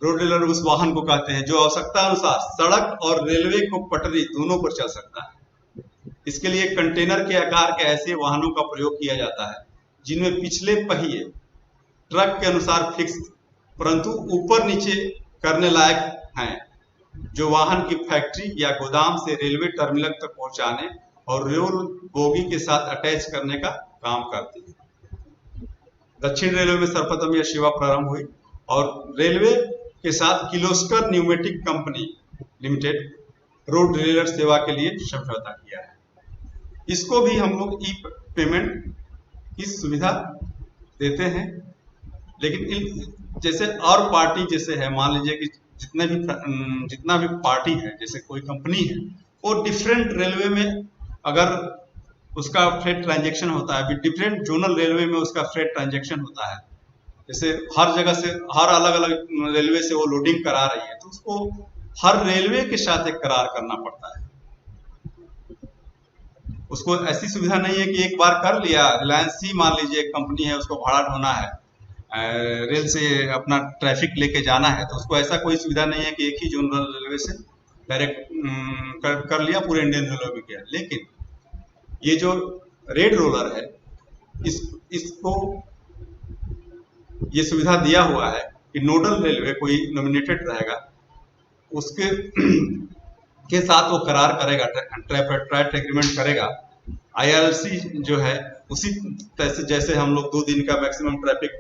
रोड रेलर उस वाहन को कहते हैं जो आवश्यकता अनुसार सड़क और रेलवे को पटरी दोनों पर चल सकता है। इसके लिए कंटेनर के आकार के ऐसे वाहनों का प्रयोग किया जाता है जिनमें पिछले पहिए ट्रक के अनुसार फिक्स परंतु ऊपर नीचे करने लायक हैं, जो वाहन की फैक्ट्री या गोदाम से रेलवे टर्मिनल तक पहुंचाने और रेल बोगी के साथ अटैच करने का काम करती है। दक्षिण रेलवे में सर्वप्रथम यह सेवा प्रारंभ हुई और रेलवे के साथ Kirloskar pneumatic company limited road rarer सेवा के लिए समझौता किया है। इसको भी हम लोग ई पेमेंट की सुविधा देते हैं, लेकिन जैसे और पार्टी जैसे है, मान लीजिए कि जितना भी पार्टी है, जैसे कोई कंपनी है वो डिफरेंट रेलवे में अगर उसका फ्रेट ट्रांजैक्शन होता है, डिफरेंट जोनल रेलवे में उसका फ्रेट ट्रांजैक्शन होता है, जैसे हर जगह से हर अलग अलग रेलवे से वो लोडिंग करा रही है, तो उसको हर रेलवे के साथ एक करार करना पड़ता है। उसको ऐसी सुविधा नहीं है कि एक बार कर लिया, रिलायंस ही मान लीजिए एक कंपनी है, उसको भाड़ा ढोना है, रेल से अपना ट्रैफिक लेके जाना है, तो उसको ऐसा कोई सुविधा नहीं है कि एक ही जोनल रेलवे से डायरेक्ट कर लिया, पूरे इंडियन रेलवे में किया। लेकिन ये जो रेड रोलर है इसको ये सुविधा दिया हुआ है कि नोडल रेलवे कोई नॉमिनेटेड रहेगा, उसके के साथ वो करार करेगा, ट्रैट एग्रीमेंट करेगा। IRC जो है उसी तरह से जैसे हम लोग 2 दिन का मैक्सिमम ट्रैफिक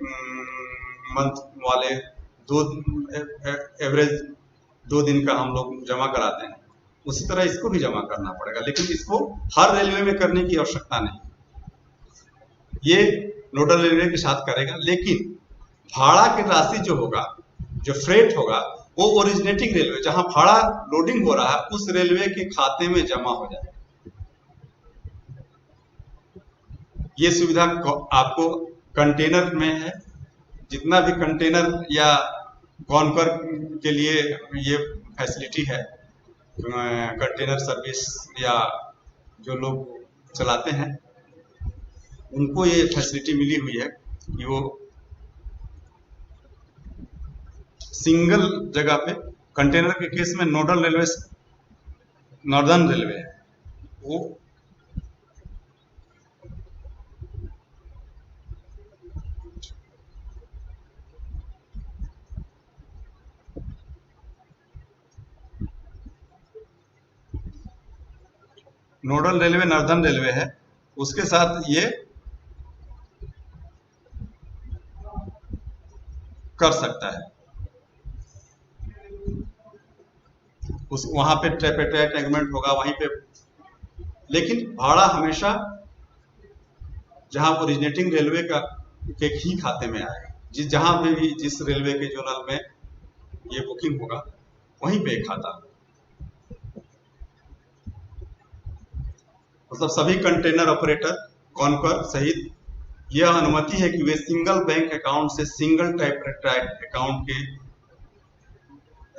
मंथ वाले एवरेज 2 दिन का हम लोग जमा कराते हैं, उसी तरह इसको भी जमा करना पड़ेगा, लेकिन इसको हर रेलवे में करने की आवश्यकता नहीं, ये नोडल रेलवे के साथ करेगा। लेकिन भाड़ा की राशि जो होगा, जो फ्रेट होगा, वो ओरिजिनेटिंग रेलवे जहां भाड़ा लोडिंग हो रहा है उस रेलवे के खाते में जमा हो जाएगा। ये सुविधा आपको कंटेनर में है, जितना भी कंटेनर या कॉन्कर के लिए ये फैसिलिटी है, कंटेनर सर्विस या जो लोग चलाते हैं उनको ये फैसिलिटी मिली हुई है कि वो सिंगल जगह पे, कंटेनर के केस में नोडल रेलवे नॉर्दर्न रेलवे है, वो नोडल रेलवे नॉर्दर्न रेलवे है, उसके साथ ये कर सकता है। उस वहां पे ट्रैट एग्रीमेंट होगा वहीं पे, लेकिन भाड़ा हमेशा जहां ओरिजिनेटिंग रेलवे का के ही खाते में आएगा। जहां पे भी जिस रेलवे के जोनल में ये बुकिंग होगा वहीं पे खाता, मतलब सभी कंटेनर ऑपरेटर कॉन्कर सहित यह अनुमति है कि वे सिंगल बैंक अकाउंट से सिंगल ट्रैट अकाउंट के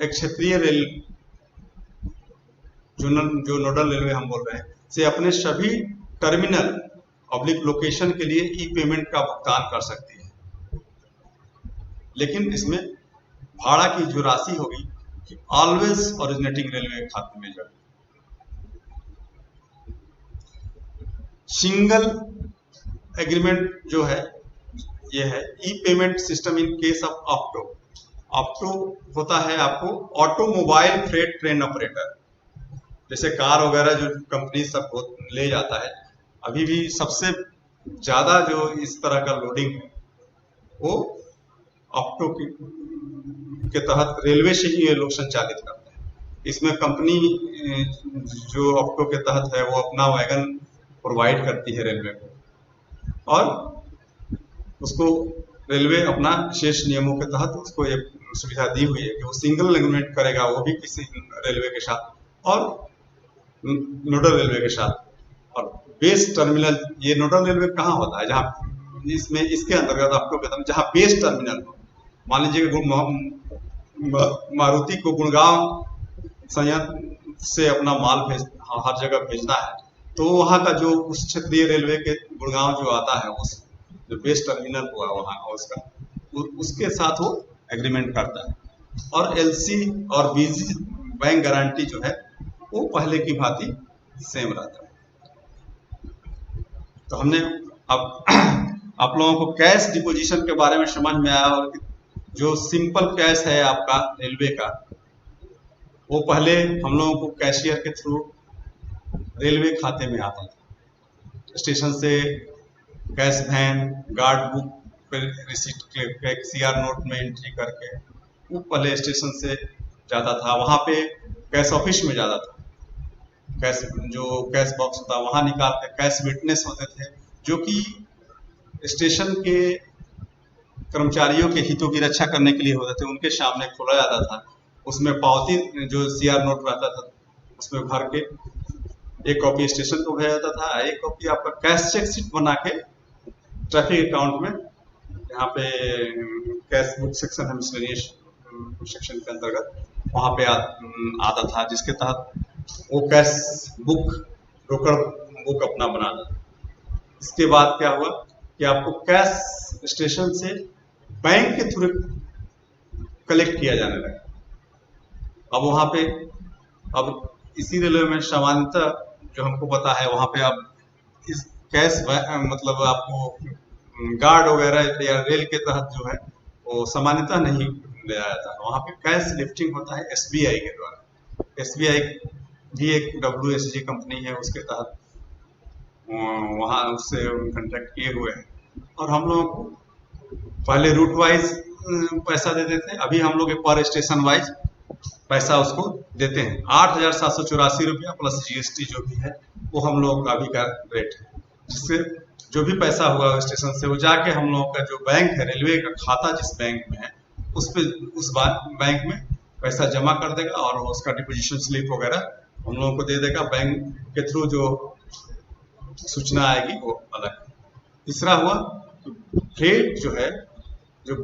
एक क्षेत्रीय रेल जो नोडल रेलवे हम बोल रहे हैं, से अपने सभी टर्मिनल ऑब्लिक लोकेशन के लिए ई पेमेंट का भुगतान कर सकती है। लेकिन इसमें भाड़ा की जो राशि होगी ऑलवेज ओरिजिनेटिंग रेलवे खाते में जाएगी। सिंगल एग्रीमेंट जो है ये है e payment system in case of AFTO. AFTO होता है आपको ऑटोमोबाइल फ्रेट ट्रेन ऑपरेटर, जैसे कार वगैरह जो कंपनी सब ले जाता है। अभी भी सबसे ज्यादा जो इस तरह का लोडिंग है वो ऑप्टो के तहत रेलवे से ही ये लोग संचालित करते हैं। इसमें कंपनी जो ऑप्टो के तहत है वो अपना वैगन प्रोवाइड करती है रेलवे को, और उसको रेलवे अपना विशेष नियमों के तहत उसको ये सुविधा दी हुई है कि वो सिंगल एग्रीमेंट करेगा, वो भी किसी रेलवे के साथ और नोडल रेलवे के साथ। और बेस टर्मिनल, ये नोडल रेलवे कहाँ होता है, जहाँ इसमें इसके अंतर्गत आपको कहता हूँ जहाँ बेस टर्मिनल हो। मान लीजिए मारुति को गुड़गांव संयंत्र से अपना माल हर जगह भेजना है, तो वहाँ का जो उस क्षेत्रीय रेलवे के गुड़गांव जो आता है, उस जो बेस टर्मिनल हुआ वहाँ उसका, उसके साथ वो एग्रीमेंट करता है। और एलसी और बीजी बैंक गारंटी जो है वो पहले की भांति सेम रहता है। तो हमने अब आप लोगों को कैश डिपोजिशन के बारे में समझ में आया, और जो सिंपल कैश है आपका रेलवे का, वो पहले हम लोगों को कैशियर के थ्रू रेलवे खाते में आता था। स्टेशन से कैश वैन, गार्ड बुक पर रिसीट सीआर नोट में एंट्री करके वो पहले स्टेशन से जाता था, वहाँ पे कैश ऑफिस में जाता था, कैश जो कैश बॉक्स होता वहाँ निकाल के कैश विटनेस होते थे, जो कि स्टेशन के कर्मचारियों के हितों की रक्षा करने के लिए होते थे। उनके सामने खोला जाता था, उसमें पावती जो सीआर नोट रहता था उसमें भर के एक कॉपी स्टेशन को भेजा जाता था, एक कॉपी आपका कैश चेक शीट बना के ट्रैफिक अकाउंट में, यहाँ पे कैश बुक सेक्शन है मिसलेनियस सेक्शन के अंतर्गत, वहाँ पे आता था, जिसके तहत वो कैश बुक रोकड़ बुक अपना बनाता था। इसके बाद क्या हुआ कि आपको कैश स्टेशन से बैंक के थ्रू कलेक्ट किया जाने लगा। अब वहाँ पे अब इसी रेलवे में सामान्यतः जो हमको पता है, वहाँ पे आप इस कैश मतलब आपको गार्ड वगैरह या रेल के तहत जो है वो सामान्यतः नहीं ले आया जाता। वहाँ पे कैश लिफ्टिंग होता है एसबीआई के द्वारा। एसबीआई भी एक WSG कंपनी है, उसके तहत वहाँ उससे कॉन्ट्रैक्ट किए हुए हैं, और हम लोगों को पहले रूट वाइज पैसा देते थे, अभी हम लोग पर स्टेशन वाइज पैसा उसको देते हैं। 8,784 रुपया प्लस GST जो भी है वो हम लोगों का अभी का रेट है, जिससे जो भी पैसा होगा स्टेशन से वो जाके हम लोगों का जो बैंक है, रेलवे का खाता जिस बैंक में है उस बैंक में पैसा जमा कर देगा, और उसका डिपोजिशन स्लिप वगैरह हम लोगों को दे देगा। बैंक के थ्रू जो सूचना आएगी वो अलग। तीसरा हुआ फ्रेट जो है, जो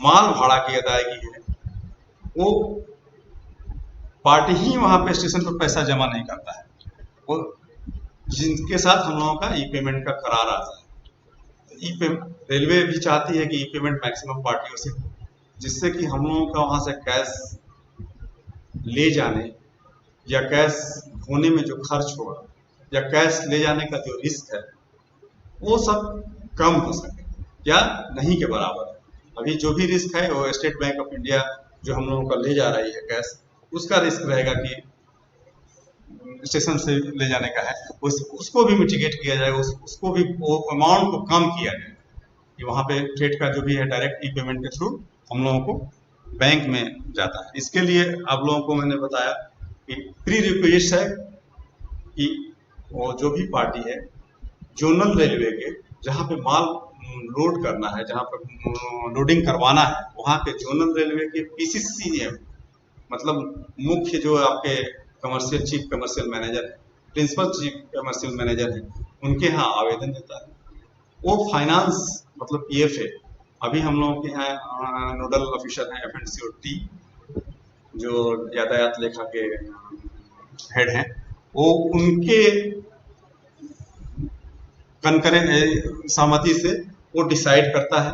माल भाड़ा की अदायगी है, वो पार्टी ही वहां पे स्टेशन पर पैसा जमा नहीं करता है, वो जिनके साथ हम लोगों का ई पेमेंट का करार आता है। रेलवे भी चाहती है कि ई पेमेंट मैक्सिमम पार्टियों से, जिससे कि हम लोगों का वहां से कैश ले जाने या कैश होने में जो खर्च होगा या कैश ले जाने का जो रिस्क है वो सब कम हो सके या नहीं के बराबर है। अभी जो भी रिस्क है वो स्टेट बैंक ऑफ इंडिया जो हम लोगों का ले जा रही है कैश, उसका रिस्क रहेगा कि स्टेशन से ले जाने का है, उसको भी मिटिगेट किया जाएगा, उसको भी वो अमाउंट को कम किया जाएगा कि वहाँ पे फ्रेट का जो भी है डायरेक्ट ई पेमेंट के थ्रू हम लोगों को बैंक में जाता है। इसके लिए आप लोगों को मैंने बताया कि प्री रिक्वेस्ट है कि वो जो भी पार्टी है जोनल रेलवे के जहाँ पे माल लोड करना है, जहाँ पे लोडिंग करवाना है, वहाँ के जोनल रेलवे के PCC मतलब मुख्य जो आपके कमर्शियल चीफ कमर्शियल मैनेजर है, प्रिंसिपल चीफ कमर्शियल मैनेजर है, उनके यहाँ आवेदन देता है। वो फाइनेंस मतलब PF है। अभी हम लोगों के यहाँ नोडल ऑफिसर हैं FNCOT जो यातायात लेखा के हेड हैं, वो उनके सहमति से वो डिसाइड करता है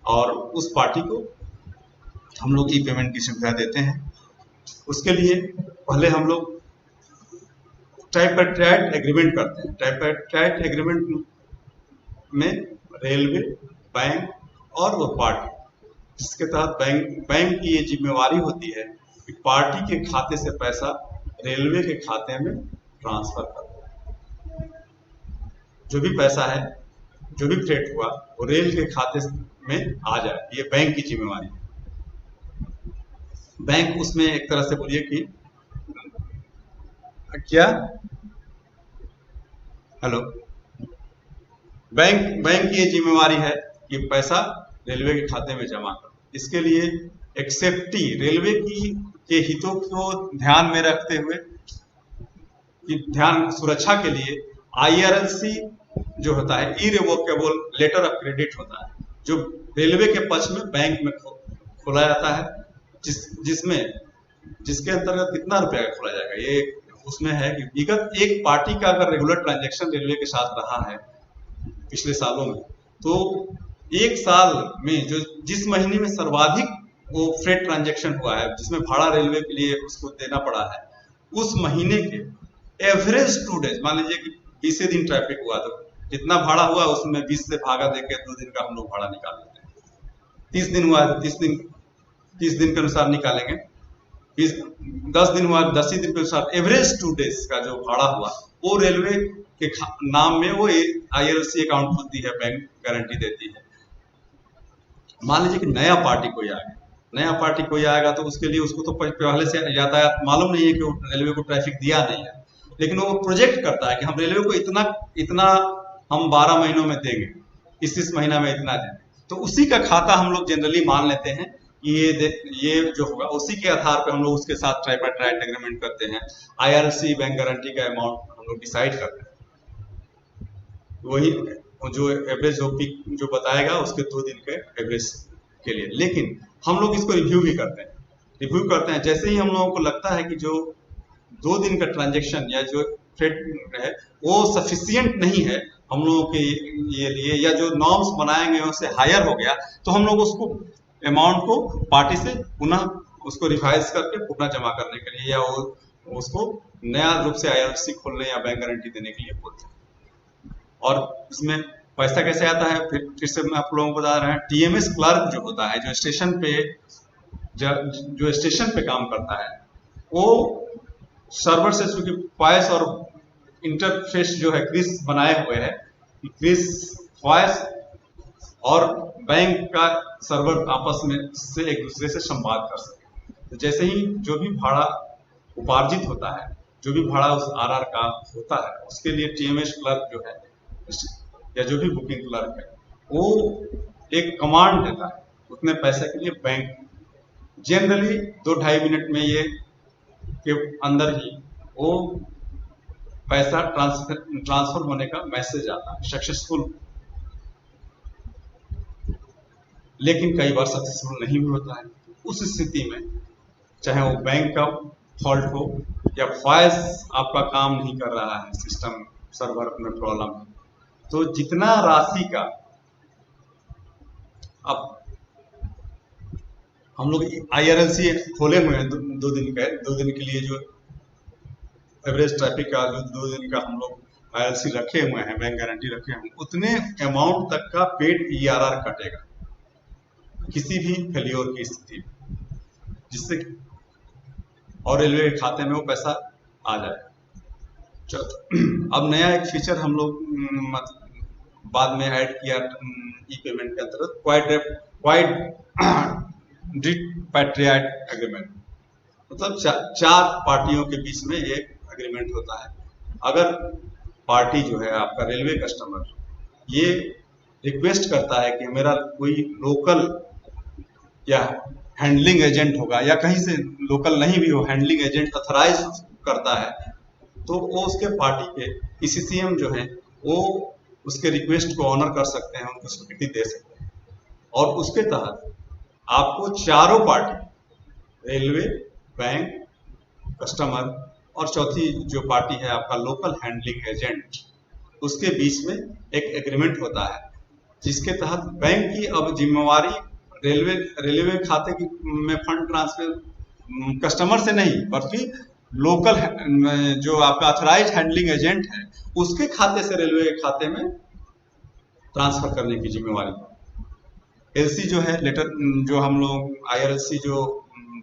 और उस पार्टी को हम लोग ई पेमेंट की सुविधा देते हैं। उसके लिए पहले हम लोग ट्राइपेट्राइट एग्रीमेंट करते हैं। ट्राइपेट्राइट एग्रीमेंट में रेलवे, बैंक और वो पार्टी, जिसके तहत बैंक की ये जिम्मेवारी होती है कि पार्टी के खाते से पैसा रेलवे के खाते में ट्रांसफर कर दे। जो भी पैसा है, जो भी फ्रेट हुआ, वो रेल के खाते में आ जाए, ये बैंक की जिम्मेवारी है। बैंक उसमें एक तरह से बोलिए कि क्या, हेलो, बैंक की ये जिम्मेवारी है कि पैसा रेलवे के खाते में जमा कर। इसके लिए एक सेफ्टी, रेलवे के हितों को ध्यान में रखते हुए, कि ध्यान सुरक्षा के लिए IRLC जो होता है, इरेवोकेबल लेटर ऑफ क्रेडिट होता है, जो रेलवे के पक्ष में बैंक में खोला जाता है, जिसके अंतर्गत कितना रुपया का खोला जाएगा, ये उसमें है कि विगत एक पार्टी का अगर रेगुलर ट्रांजैक्शन रेलवे के साथ रहा है पिछले सालों में, तो एक साल में जिस महीने में सर्वाधिक वो फ्रेट ट्रांजैक्शन हुआ है, जिसमें भाड़ा रेलवे के लिए उसको देना पड़ा है, उस महीने के एवरेज 2 डेज, मान लीजिए कि 20 दिन ट्रैफिक हुआ, तो जितना भाड़ा हुआ उसमें 20 से भागा देके 2 दिन का हम लोग भाड़ा निकाल लेते हैं। 30 दिन हुआ तो 30 दिन के अनुसार निकालेंगे, 10 दिन हुआ 10 ही दिन के अनुसार एवरेज 2 डेज का जो भाड़ा हुआ, वो रेलवे के नाम में वो IRLC अकाउंट खुलती है, बैंक गारंटी देती है। मान लीजिए कि नया पार्टी कोई आएगा, तो उसके लिए उसको तो पहले से यातायात मालूम नहीं है कि रेलवे को ट्रैफिक दिया नहीं है, लेकिन वो प्रोजेक्ट करता है कि हम रेलवे को इतना हम 12 महीनों में देंगे, इस महीना में इतना देंगे, तो उसी का खाता हम लोग जनरली मान लेते हैं कि ये जो होगा, उसी के आधार पर हम लोग उसके साथ ट्राइपेट्राइट एग्रीमेंट करते हैं। IRLC बैंक गारंटी का अमाउंट हम लोग डिसाइड करते हैं, वही जो एवरेज जो बताएगा उसके 2 दिन के एवरेज के लिए। लेकिन हम लोग इसको रिव्यू करते हैं। जैसे ही हम लोगों को लगता है कि जो 2 दिन का ट्रांजैक्शन या जो फ्रेट है वो सफिशियंट नहीं है हम लोगों के ये लिए, या जो नॉर्म्स बनाए गए उससे हायर हो गया, तो हम लोग उसको अमाउंट को पार्टी से पुनः उसको रिवाइज करके पुनः जमा करने के लिए, या उसको नया रूप से IRLC खोलने या बैंक गारंटी देने के लिए बोलते हैं। और इसमें पैसा कैसे आता है, फिर से मैं आप लोगों को बता रहा हूँ। TMS क्लर्क जो होता है, जो स्टेशन पे काम करता है, वो सर्वर से चूंकि वॉइस और इंटरफेस जो है क्रिस बनाए हुए है, क्रिस वॉइस और बैंक का सर्वर आपस में से एक दूसरे से संवाद कर सके। तो जैसे ही जो भी भाड़ा उपार्जित होता है, जो भी भाड़ा उस RR का होता है, उसके लिए TMS क्लर्क जो है या जो भी बुकिंग क्लर्क है, वो एक कमांड देता है उतने पैसे के लिए। बैंक जनरली 2-2.5 मिनट में ये के अंदर ही वो पैसा ट्रांसफर होने का मैसेज आता है, सक्सेसफुल। लेकिन कई बार सक्सेसफुल नहीं भी होता है। उस स्थिति में चाहे वो बैंक का फॉल्ट हो या वॉइस आपका काम नहीं कर रहा है, सिस्टम सर्वर में प्रॉब्लम है, तो जितना राशि का अब हम लोग IRLC खोले हुए हैं 2 दिन के लिए, जो एवरेज ट्रैफिक का जो 2 दिन का हम लोग IRLC रखे हुए हैं, बैंक गारंटी रखे हुए हैं, उतने अमाउंट तक का पेड ERR कटेगा किसी भी फेल्योर की स्थिति में, जिससे और रेलवे के खाते में वो पैसा आ जाएगा। अब नया एक फीचर हम लोग बाद में ऐड किया ई पेमेंट के अंतर्गत, क्वाइट पैट्रियाट एग्रीमेंट, मतलब 4 पार्टियों के बीच में ये एग्रीमेंट होता है। अगर पार्टी जो है आपका रेलवे कस्टमर ये रिक्वेस्ट करता है कि मेरा कोई लोकल या हैंडलिंग एजेंट होगा, या कहीं से लोकल नहीं भी हो, हैंडलिंग एजेंट अथराइज करता है, तो वो उसके पार्टी के PCCM जो है वो उसके रिक्वेस्ट को ऑनर कर सकते हैं, उनको स्वीकृति दे सकते हैं। और उसके तहत आपको चारों पार्टी, रेलवे, बैंक, कस्टमर और चौथी जो पार्टी है आपका लोकल हैंडलिंग एजेंट, उसके बीच में एक एग्रीमेंट होता है जिसके तहत बैंक की अब जिम्मेवारी रेलवे खाते की में फंड ट्रांसफर कस्टमर से नहीं, बल्कि लोकल जो आपका ऑथराइज हैंडलिंग एजेंट है उसके खाते से रेलवे के खाते में ट्रांसफर करने की जिम्मेवारी। एलसी जो है लेटर जो हम लोग IRLC जो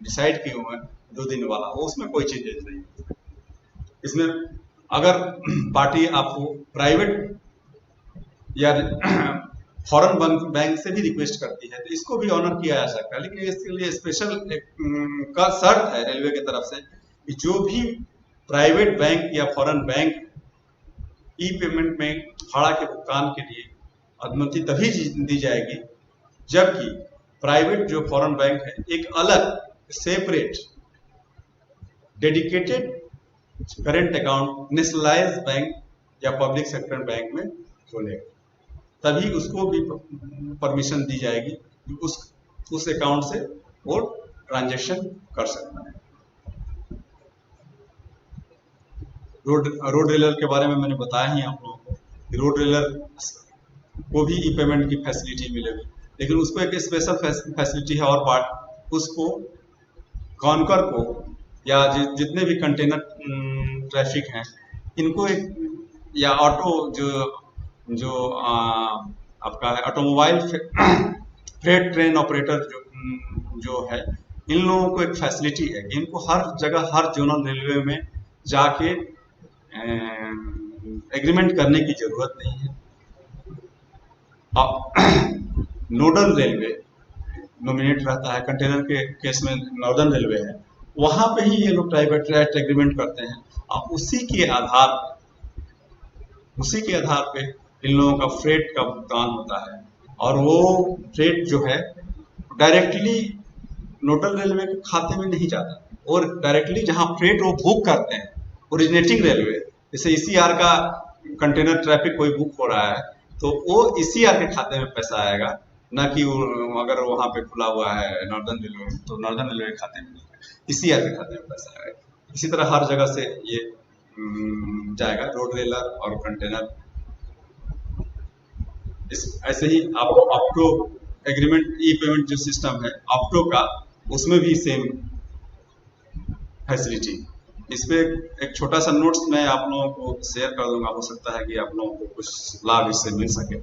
डिसाइड किए हुए हैं 2 दिन वाला, वो उसमें कोई चेंजेस नहीं। इसमें अगर पार्टी आपको प्राइवेट या फॉरेन बैंक से भी रिक्वेस्ट करती है तो इसको भी ऑनर किया जा सकता है, लेकिन इसके लिए स्पेशल का शर्त है रेलवे की तरफ से कि जो भी प्राइवेट बैंक या फॉरेन बैंक ई पेमेंट में भाड़ा के भुगतान के लिए अनुमति तभी दी जाएगी जबकि प्राइवेट जो फॉरेन बैंक है एक अलग separate dedicated current account nationalised bank या पब्लिक सेक्टर बैंक में खोलेगा, तभी उसको भी परमिशन दी जाएगी कि उस अकाउंट से वो ट्रांजैक्शन कर सकता है। रोड रेलर के बारे में मैंने बताया ही आप लोगों को कि रोड रेलर को भी ई पेमेंट की फैसिलिटी मिलेगी, लेकिन उसको एक स्पेशल फैसिलिटी है और पार्ट उसको कॉन्कर को या जितने भी कंटेनर ट्रैफिक हैं इनको एक या ऑटो जो आपका है ऑटोमोबाइल फ्रेट ट्रेन ऑपरेटर जो है, इन लोगों को एक फैसिलिटी है कि इनको हर जगह हर जोनल रेलवे में जाके एग्रीमेंट करने की जरूरत नहीं है। नोडल रेलवे नॉमिनेट रहता है, कंटेनर के केस में नॉर्दर्न रेलवे है, वहां पे ही ये लोग प्राइवेट राइट एग्रीमेंट करते हैं और उसी के आधार पे इन लोगों का फ्रेट का भुगतान होता है और वो फ्रेट जो है डायरेक्टली नोडल रेलवे के खाते में नहीं जाता और डायरेक्टली जहां फ्रेट वो बुक करते हैं ओरिजिनेटिंग रेलवे, जैसे ECR का कंटेनर ट्रैफिक कोई बुक हो रहा है तो वो ECR के खाते में पैसा आएगा, ना कि अगर वहां पे खुला हुआ है नॉर्दर्न रेलवे तो नॉर्दर्न रेलवे के खाते में ECR के खाते में पैसा आएगा। इसी तरह हर जगह से ये जाएगा रोड रेलर और कंटेनर। ऐसे ही आप ऑप्टो एग्रीमेंट ई पेमेंट जो सिस्टम है ऑप्टो का, उसमें भी सेम फैसिलिटी। इस पे एक छोटा सा नोट्स मैं आप लोगों को शेयर कर दूंगा, हो सकता है कि आप लोगों को कुछ लाभ इससे मिल सके।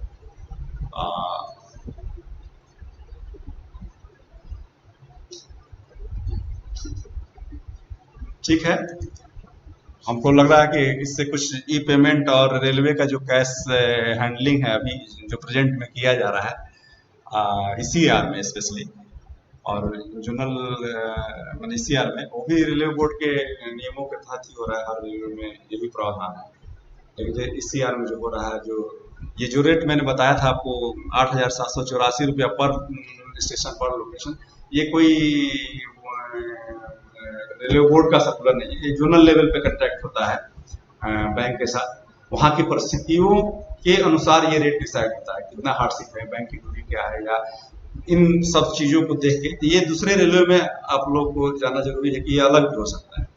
ठीक है, हमको लग रहा है कि इससे कुछ ई पेमेंट और रेलवे का जो कैश हैंडलिंग है अभी जो प्रेजेंट में किया जा रहा है ECR में स्पेशली और जोनल ECR में, वो भी रेलवे बोर्ड के नियमों के तहत ही हो रहा है। हर रेलवे में ये भी प्रावधान है, लेकिन ECR में जो हो रहा है, जो ये जो रेट मैंने बताया था आपको 8,784 रुपया पर स्टेशन पर लोकेशन, ये कोई रेलवे बोर्ड का सर्कुलर नहीं है, ये जोनल लेवल पे कॉन्ट्रैक्ट होता है बैंक के साथ। वहाँ की परिस्थितियों के अनुसार ये रेट डिसाइड होता है, कितना हार्डशिप है, बैंक की दूरी क्या है, या इन सब चीजों को देख के। तो ये दूसरे रेलवे में आप लोग को जानना जरूरी है कि ये अलग भी हो सकता है,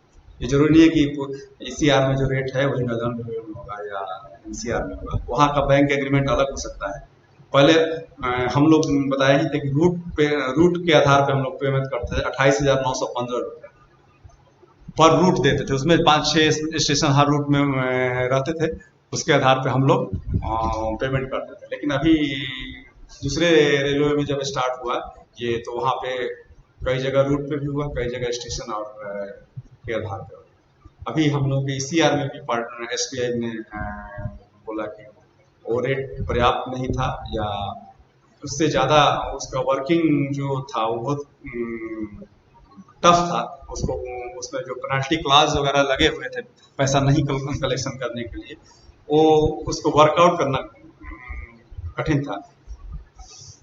ये जरूरी नहीं है कि ECR में जो रेट है वही नॉर्दर्न रेलवे में होगा या NCR में होगा, वहाँ का बैंक एग्रीमेंट अलग हो सकता है। पहले हम लोग बताए ही थे कि रूट के आधार पे हम लोग पेमेंट करते थे, 28,915 रुपये पर रूट देते थे, उसमें 5-6 स्टेशन हर रूट में रहते थे, उसके आधार पे हम लोग पेमेंट करते थे। लेकिन अभी दूसरे रेलवे में जब स्टार्ट हुआ ये, तो वहाँ पे कई जगह रूट पे भी हुआ, कई जगह स्टेशन और के आधार पे। अभी हम लोग ECR में भी पार्टनर SBI ने बोला कि वो रेट पर्याप्त नहीं था या उससे ज़्यादा उसका वर्किंग जो था वो बहुत टफ था, उसको उसमें जो पेनल्टी क्लास वगैरह लगे हुए थे पैसा नहीं कलेक्शन करने के लिए, वो उसको वर्कआउट करना कठिन था।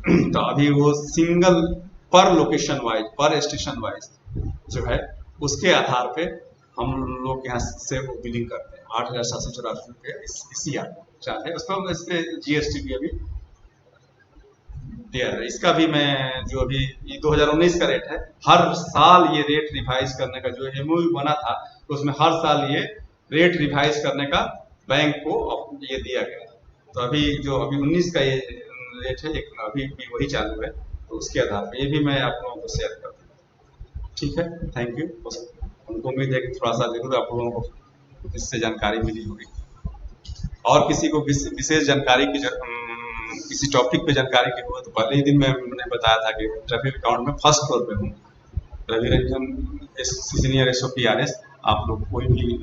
तो अभी वो सिंगल पर लोकेशन वाइज, पर स्टेशन वाइज जो है उसके आधार पे हम लोग यहाँ से वो बिलिंग करते हैं। 8,784 रुपये ECR चार्ज है, उसका इस पे GST भी अभी दिया है। इसका भी मैं जो अभी 2019 का रेट है, हर साल ये रेट रिवाइज करने का जो MOU बना था तो उसमें हर साल ये रेट रिवाइज करने का बैंक को ये दिया गया। तो अभी जो अभी 19 का ये रेट है, एक अभी भी वही चालू है, तो उसके आधार पर ये भी मैं आप लोगों को शेयर कर दूँ। ठीक है, थैंक यू। हमको उम्मीद है कि थोड़ा सा जरूर आप लोगों को इससे जानकारी मिली होगी। और किसी को विशेष जानकारी की किसी टॉपिक पे जानकारी की हो तो पहले ही दिन मैंने बताया था कि ट्रैफिक अकाउंट में फर्स्ट फ्लोर पे हूँ, रवि रंजन सीनियर SOPRS। आप लोग कोई भी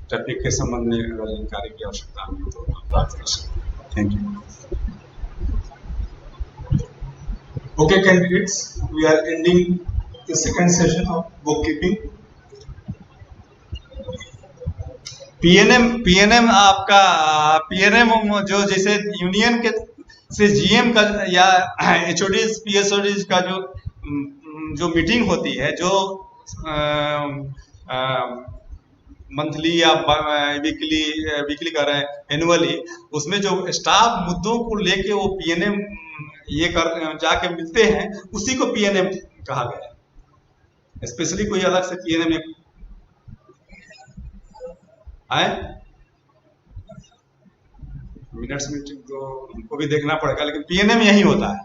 ट्रैफिक के संबंध में अगर जानकारी की आवश्यकता हो तो आप बात कर सकते हैं। Thank you. Okay, candidates, we are ending the second session of bookkeeping. PNM आपका PNM जो जैसे यूनियन के से GM का या HODs PSODs का जो मीटिंग होती है, जो मंथली या वीकली कर रहे हैं, एनुअली, उसमें जो स्टाफ मुद्दों को लेके वो PNM ये कर जाके मिलते हैं, उसी को PNM कहा गया है। स्पेशली कोई अलग से PNM आए। मिनट्स मीटिंग तो हमको भी देखना पड़ेगा, लेकिन PNM यही होता है।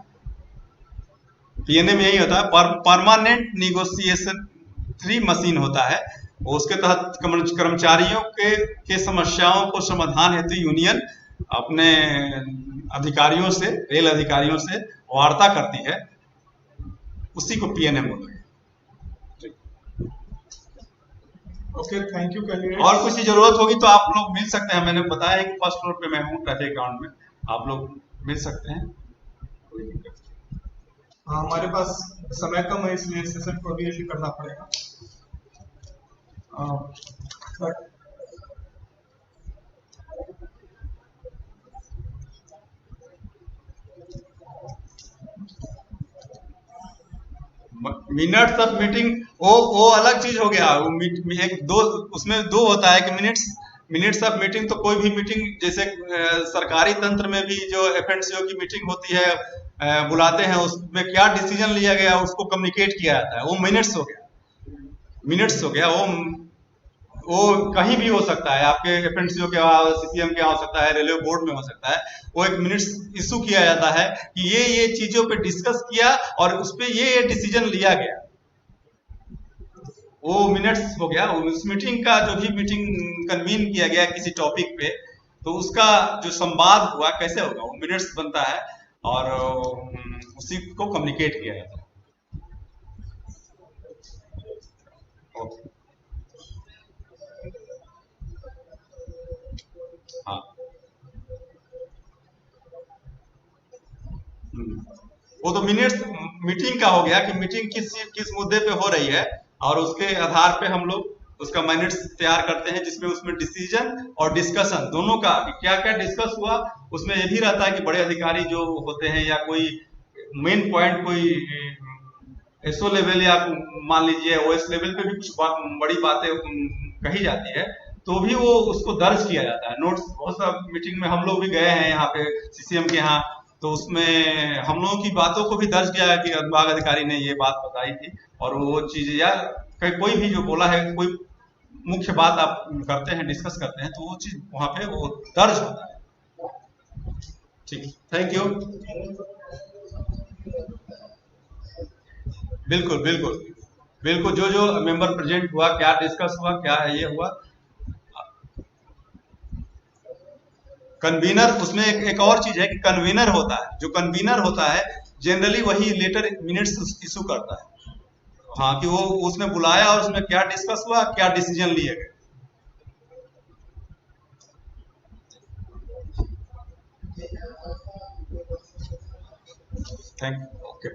PNM यही होता है, परमानेंट निगोशिएशन 3 मशीन होता है। उसके तहत कर्मचारियों के समस्याओं को समाधान हेतु यूनियन अपने अधिकारियों से, रेल अधिकारियों से वार्ता करती है, उसी को PNM बोलते हैं। Okay, thank you, candidates. और कुछ जरूरत होगी तो आप लोग मिल सकते हैं। मैंने बताया कि फर्स्ट फ्लोर पे मैं हूँ ट्रैफिक अकाउंट में, आप लोग मिल सकते हैं, कोई दिक्कत नहीं। हमारे पास समय कम है, इसलिए सेशन को अभी ऐसे करना पड़ेगा। मिनट्स ऑफ मीटिंग वो अलग चीज हो गया। एक दो उसमें दो होता है कि मिनट्स ऑफ मीटिंग, तो कोई भी मीटिंग जैसे सरकारी तंत्र में भी जो FNCO की मीटिंग होती है, बुलाते हैं, उसमें क्या डिसीजन लिया गया उसको कम्युनिकेट किया जाता है, वो मिनट्स हो गया। वो कहीं भी हो सकता है, आपके FNCO के CPM के हो सकता है, रेलवे बोर्ड में हो सकता है। वो एक मिनट्स इशू किया जाता है कि ये चीजों पे डिस्कस किया और उस पे ये डिसीजन लिया गया, वो मिनट्स हो गया। उस मीटिंग का जो भी मीटिंग कन्वीन किया गया किसी टॉपिक पे, तो उसका जो संवाद हुआ कैसे होगा, वो मिनट्स बनता है और उसी को कम्युनिकेट किया जाता है। हाँ, वो तो मिनट्स मीटिंग का हो गया कि मीटिंग किस मुद्दे पे हो रही है, और उसके आधार पे हम लोग उसका मिनट्स तैयार करते हैं, जिसमें उसमें डिसीजन और डिस्कशन दोनों का क्या क्या डिस्कस हुआ। उसमें ये भी रहता है कि बड़े अधिकारी जो होते हैं या कोई मेन पॉइंट, कोई SO लेवल या मान लीजिए OS लेवल पे भी कुछ बड़ी बातें कही जाती है, तो भी वो उसको दर्ज किया जाता है नोट्स। बहुत सा मीटिंग में हम लोग भी गए हैं यहाँ पे CCM के यहाँ, तो उसमें हम लोगों की बातों को भी दर्ज किया है कि अनुभाग अधिकारी ने ये बात बताई थी, और वो चीज या कोई भी जो बोला है, कोई मुख्य बात आप करते हैं, डिस्कस करते हैं, तो वो चीज वहां पे वो दर्ज होता है। ठीक, थैंक यू। बिल्कुल जो मेंबर प्रेजेंट हुआ, क्या डिस्कस हुआ, क्या है ये हुआ। कन्वीनर, उसमें एक और चीज है कि कन्वीनर होता है, जो कन्वीनर होता है जनरली वही लेटर मिनट्स इशू करता है। हाँ, कि वो उसने बुलाया और उसमें क्या डिस्कस हुआ, क्या डिसीजन लिए गए। Thank you. ओके।